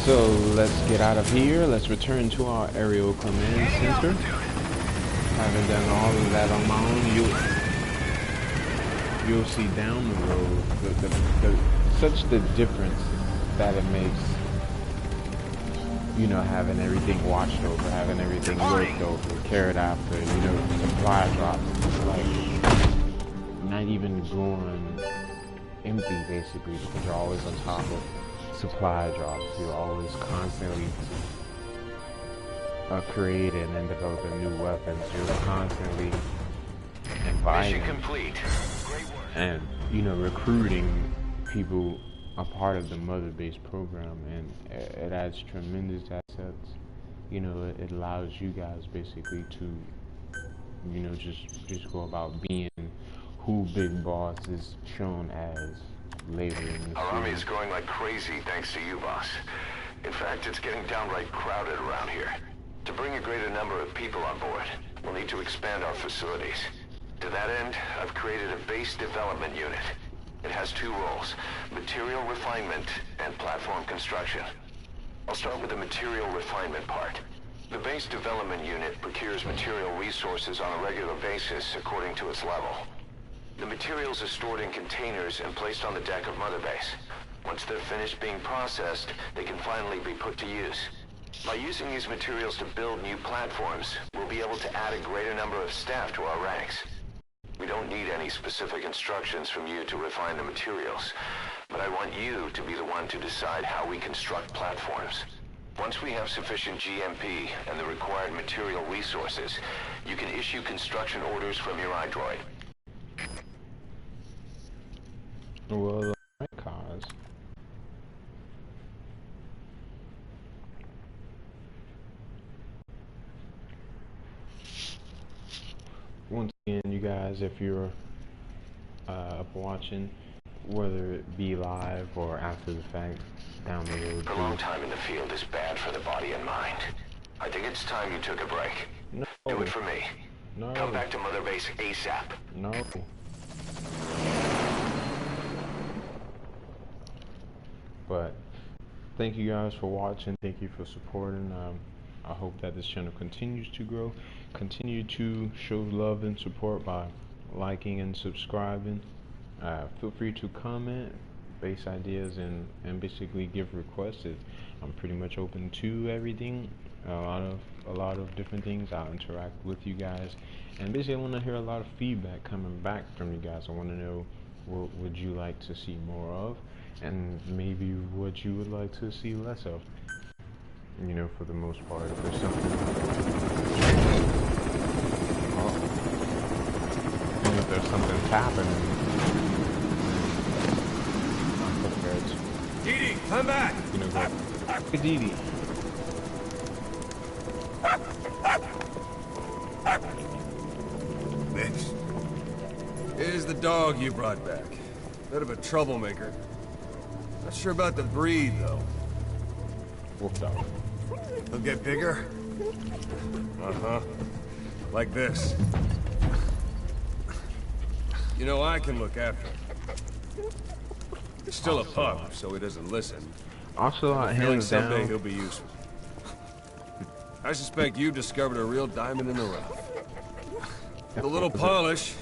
So let's get out of here. Let's return to our aerial command center. Having done all of that on my own, you'll see down the road such the difference that it makes, having everything watched over, having everything worked over, cared after, supply drops, like not even going empty basically, because you're always on top of supply drops. You're always constantly creating and developing new weapons. You're constantly inviting Mission complete. and recruiting people a part of the mother base program, and it adds tremendous assets. It allows you guys basically to just go about being who Big Boss is shown as later in the Our army is series. growing like crazy thanks to you, boss. In fact, it's getting downright crowded around here. To bring a greater number of people on board, we'll need to expand our facilities. To that end, I've created a base development unit. It has two roles: material refinement and platform construction. I'll start with the material refinement part. The base development unit procures material resources on a regular basis according to its level. The materials are stored in containers and placed on the deck of Mother Base. Once they're finished being processed, they can finally be put to use. By using these materials to build new platforms, we'll be able to add a greater number of staff to our ranks. We don't need any specific instructions from you to refine the materials, but I want you to be the one to decide how we construct platforms. Once we have sufficient GMP and the required material resources, you can issue construction orders from your iDroid. Well, cause. Once again, you guys, if you're up watching, whether it be live or after the fact down the road. Prolonged time in the field is bad for the body and mind. I think it's time you took a break. No. Do it for me. No. Come back to Mother Base ASAP. No. But thank you guys for watching. Thank you for supporting. I hope that this channel continues to grow. Continue to show love and support by liking and subscribing. Feel free to comment, base ideas, and basically give requests. I'm pretty much open to everything. A lot of different things. I'll interact with you guys, and basically I want to hear a lot of feedback coming back from you guys. I want to know what would you like to see more of, and maybe what you would like to see less of. You know, for the most part, if there's something, and if there's something's happening, I'm prepared to. Dee Dee, come back! You know, go. Hey, Dee Dee. This is the dog you brought back. Bit of a troublemaker. Not sure about the breed, though. Wolf dog. He'll get bigger? Uh-huh. Like this. You know, I can look after him. He's still a pup, so he doesn't listen. Ocelot, Feeling hands someday down. he'll be useful. I suspect you discovered a real diamond in the rough. With a little polish,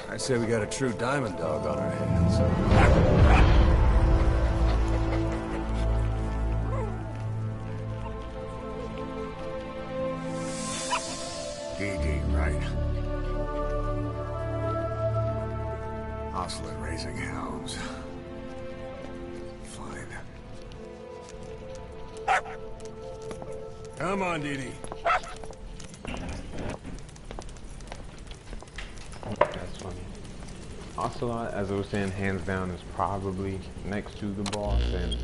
I say we got a true diamond dog on our hands. Dee, right? Ocelot raising hounds. Fine. Come on, Dee Dee. That's funny. Ocelot, as I was saying, hands down is probably next to the boss and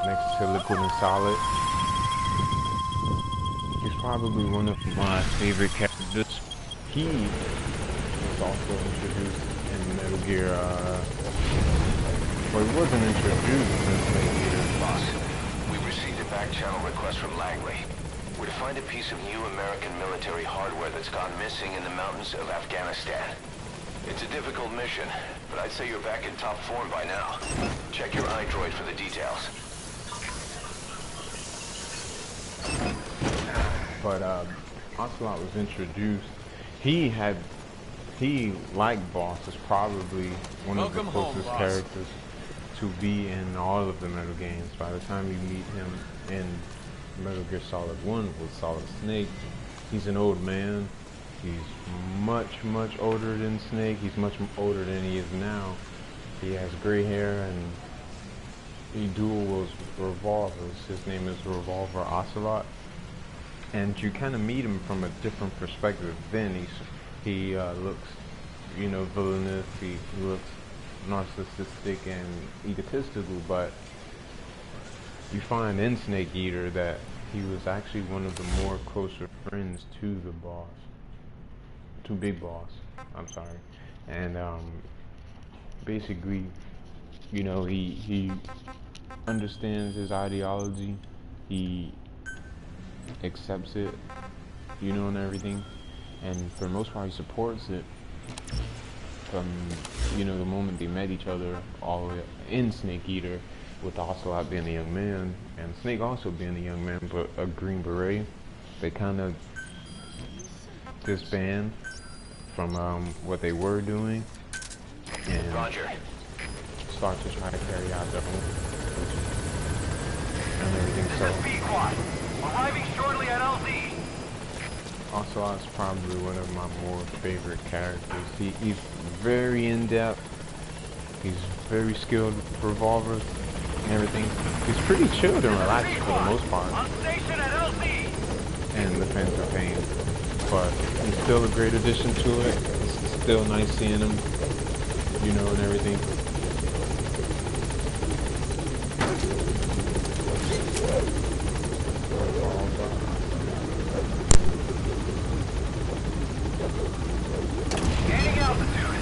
next to Liquid and Solid. He's probably one of my favorite characters. He was also introduced in Metal Gear, well, he wasn't introduced in Metal Gear. Boss, we received a back channel request from Langley. We're to find a piece of new American military hardware that's gone missing in the mountains of Afghanistan. It's a difficult mission, but I'd say you're back in top form by now. Check your iDroid for the details. But Ocelot was introduced. He, like Boss, is probably one of the Welcome home, closest boss. characters to be in all of the Metal games. By the time you meet him in Metal Gear Solid 1 with Solid Snake, he's an old man. He's much older than Snake. He's much older than he is now. He has gray hair and he duels revolvers. His name is Revolver Ocelot. And you kind of meet him from a different perspective. Then he looks, you know, villainous. He looks narcissistic and egotistical. But you find in Snake Eater that he was actually one of the more closer friends to the boss, to Big Boss. I'm sorry. And basically, you know, he understands his ideology. He accepts it, you know, and everything, and for the most part he supports it from, you know, the moment they met each other all the way in Snake Eater, with Ocelot being a young man and Snake also being a young man but a Green Beret. They kind of disband from what they were doing and Roger. start to try to carry out their own and everything. So B-Quad. Arriving shortly at LZ. Ocelot's probably one of my more favorite characters. He's very in-depth. He's very skilled with revolvers and everything. He's pretty chilled and relaxed for the most part. On station at LZ. And the Phantom Pain. But he's still a great addition to it. It's still nice seeing him, you know, and everything. Gaining altitude.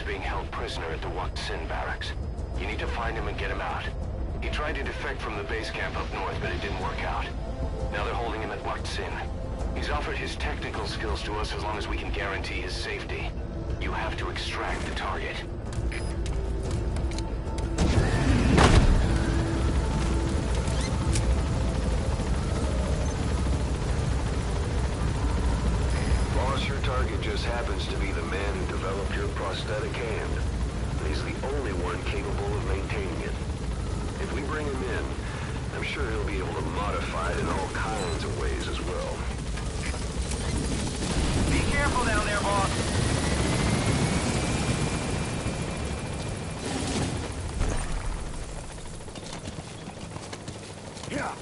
being held prisoner at the Wak Sin barracks. You need to find him and get him out. He tried to defect from the base camp up north, but it didn't work out. Now they're holding him at Wak Sin. He's offered his technical skills to us as long as we can guarantee his safety. You have to extract the target. Boss, your target just happens to be the man who developed your prosthetic hand. He's the only one capable of maintaining it. If we bring him in, I'm sure he'll be able to modify it in all kinds of ways as well. Be careful down there, boss. Yeah.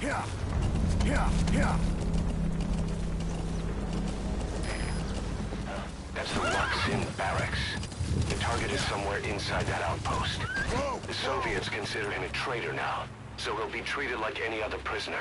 Yeah. Yeah. Yeah. That's the Wak Sin barracks. The target is somewhere inside that outpost. The Soviets consider him a traitor now, so he'll be treated like any other prisoner.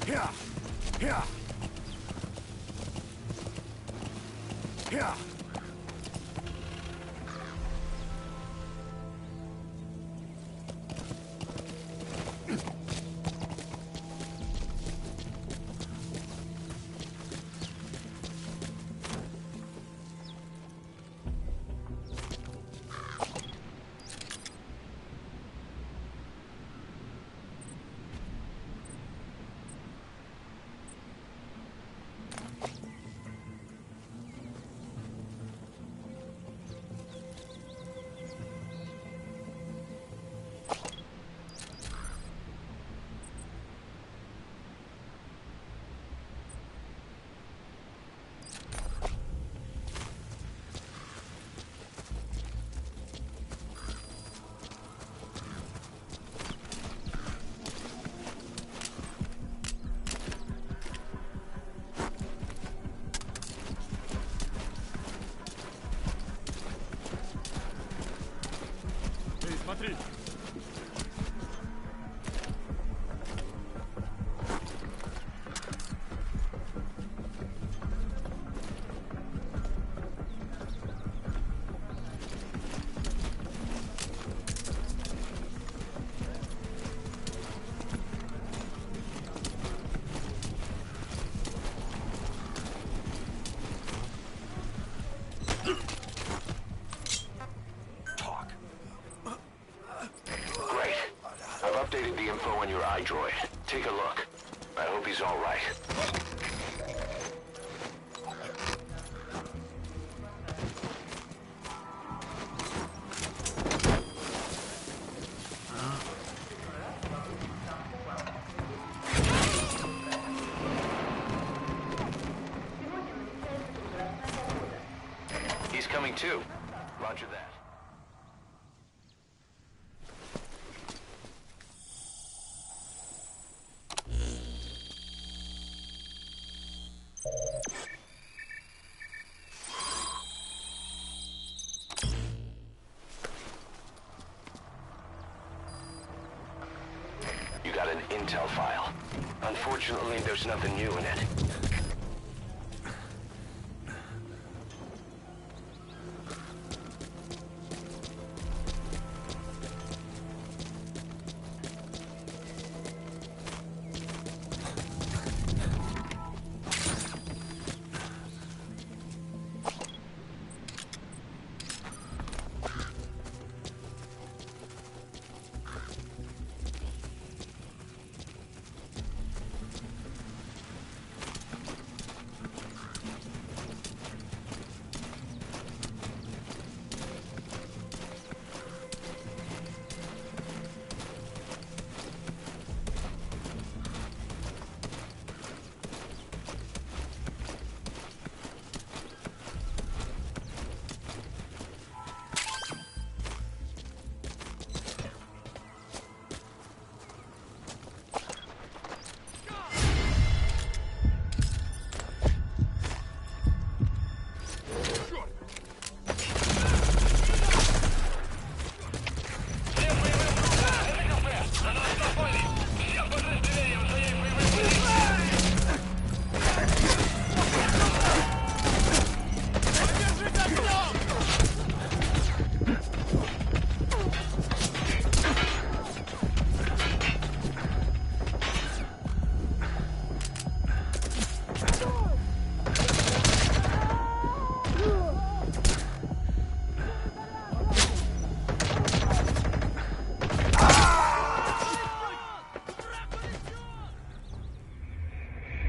Yeah. Yeah. Yeah. Смотри. Updated the info on your iDroid. Take a look. I hope he's all right. He's coming too. Roger that. You got an intel file. Unfortunately, there's nothing new in it.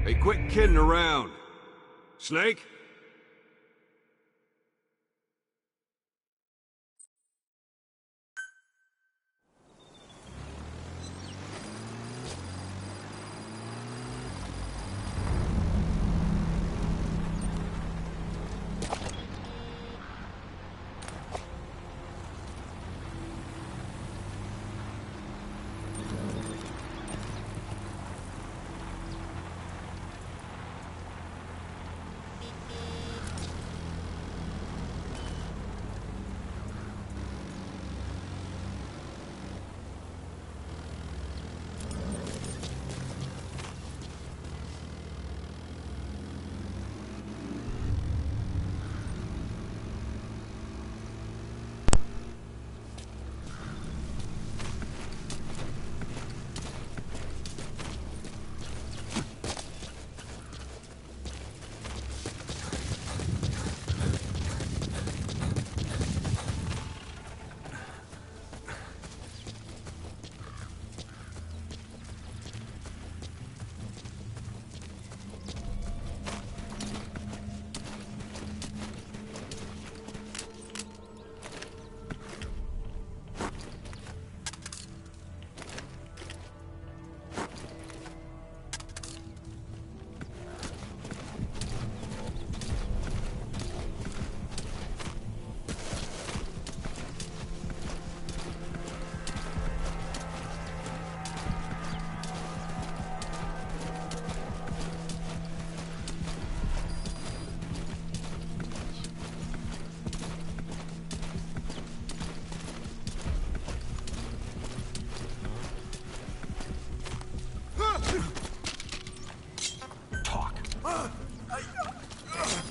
Hey, quit kidding around. Snake?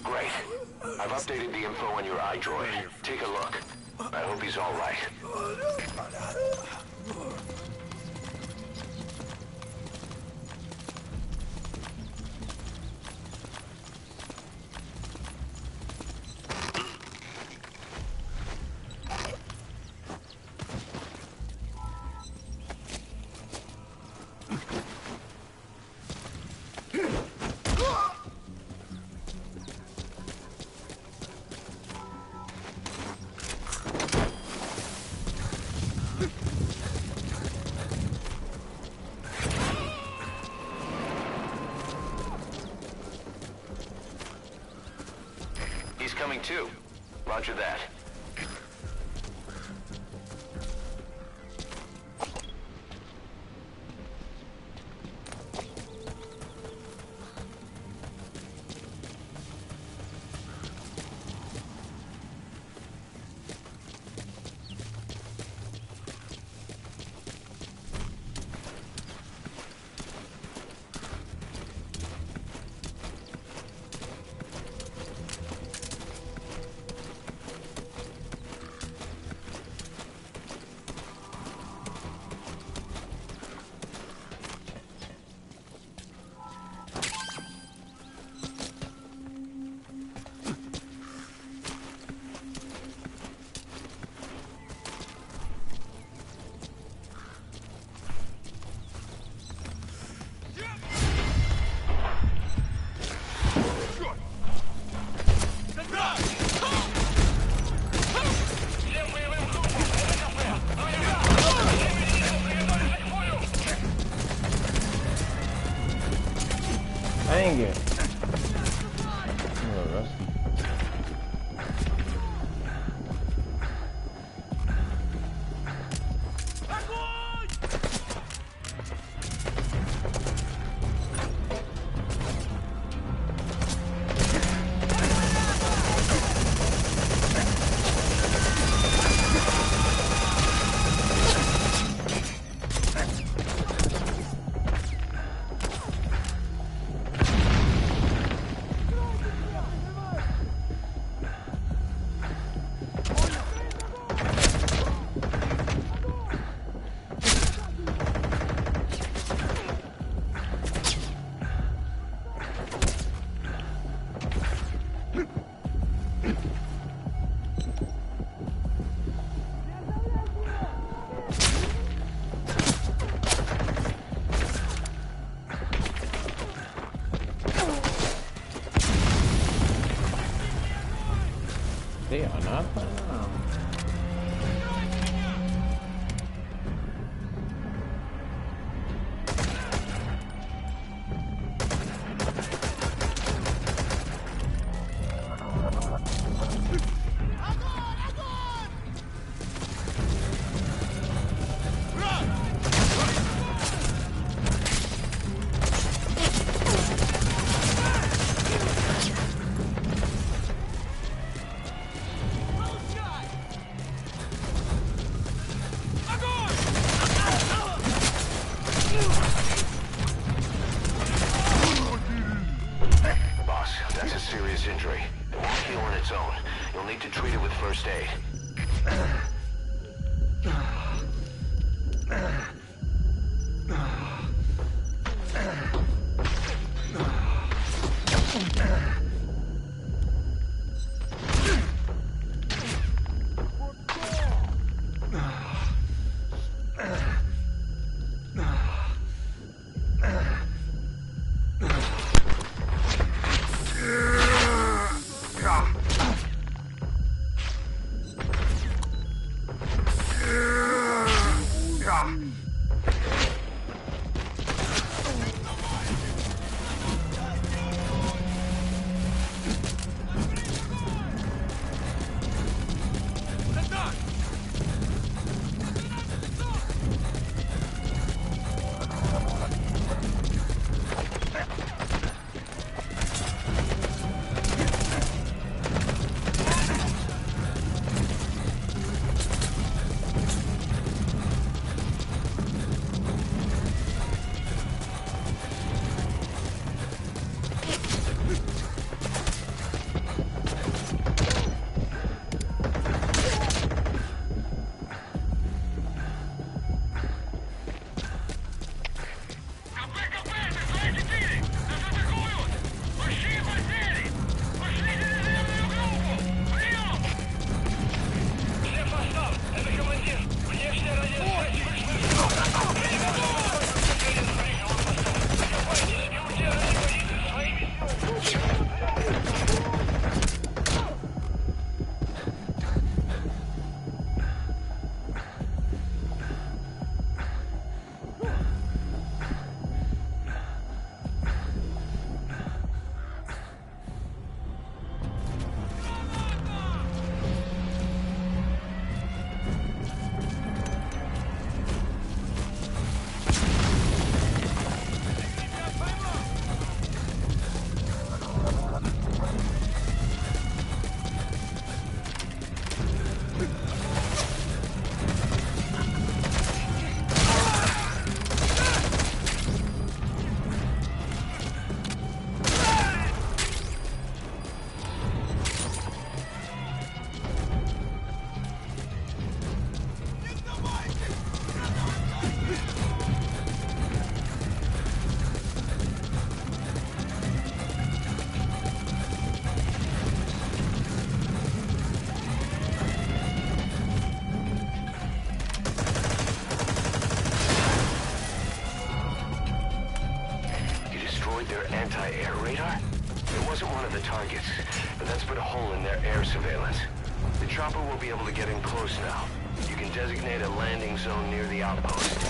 Great. I've updated the info on your iDroid. Take a look. I hope he's all right. He's coming too. Roger that. Dang it. Oh, that's... They are not playing around. anti-air radar? It wasn't one of the targets, but that's put a hole in their air surveillance. The chopper will be able to get in close now. You can designate a landing zone near the outpost.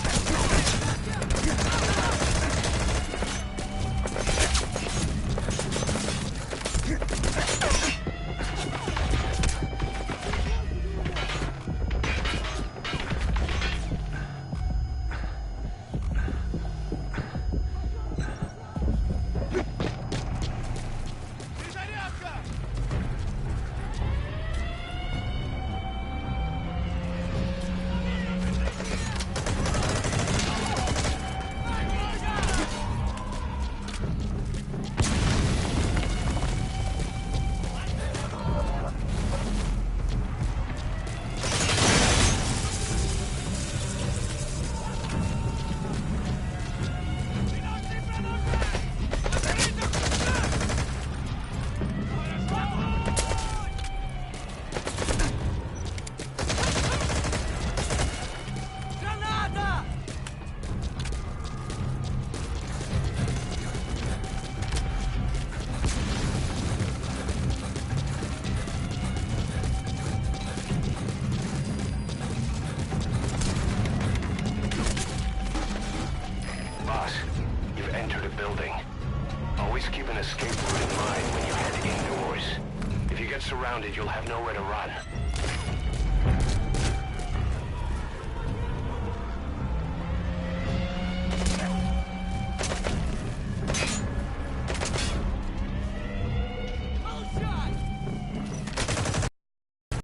surrounded, you'll have nowhere to run.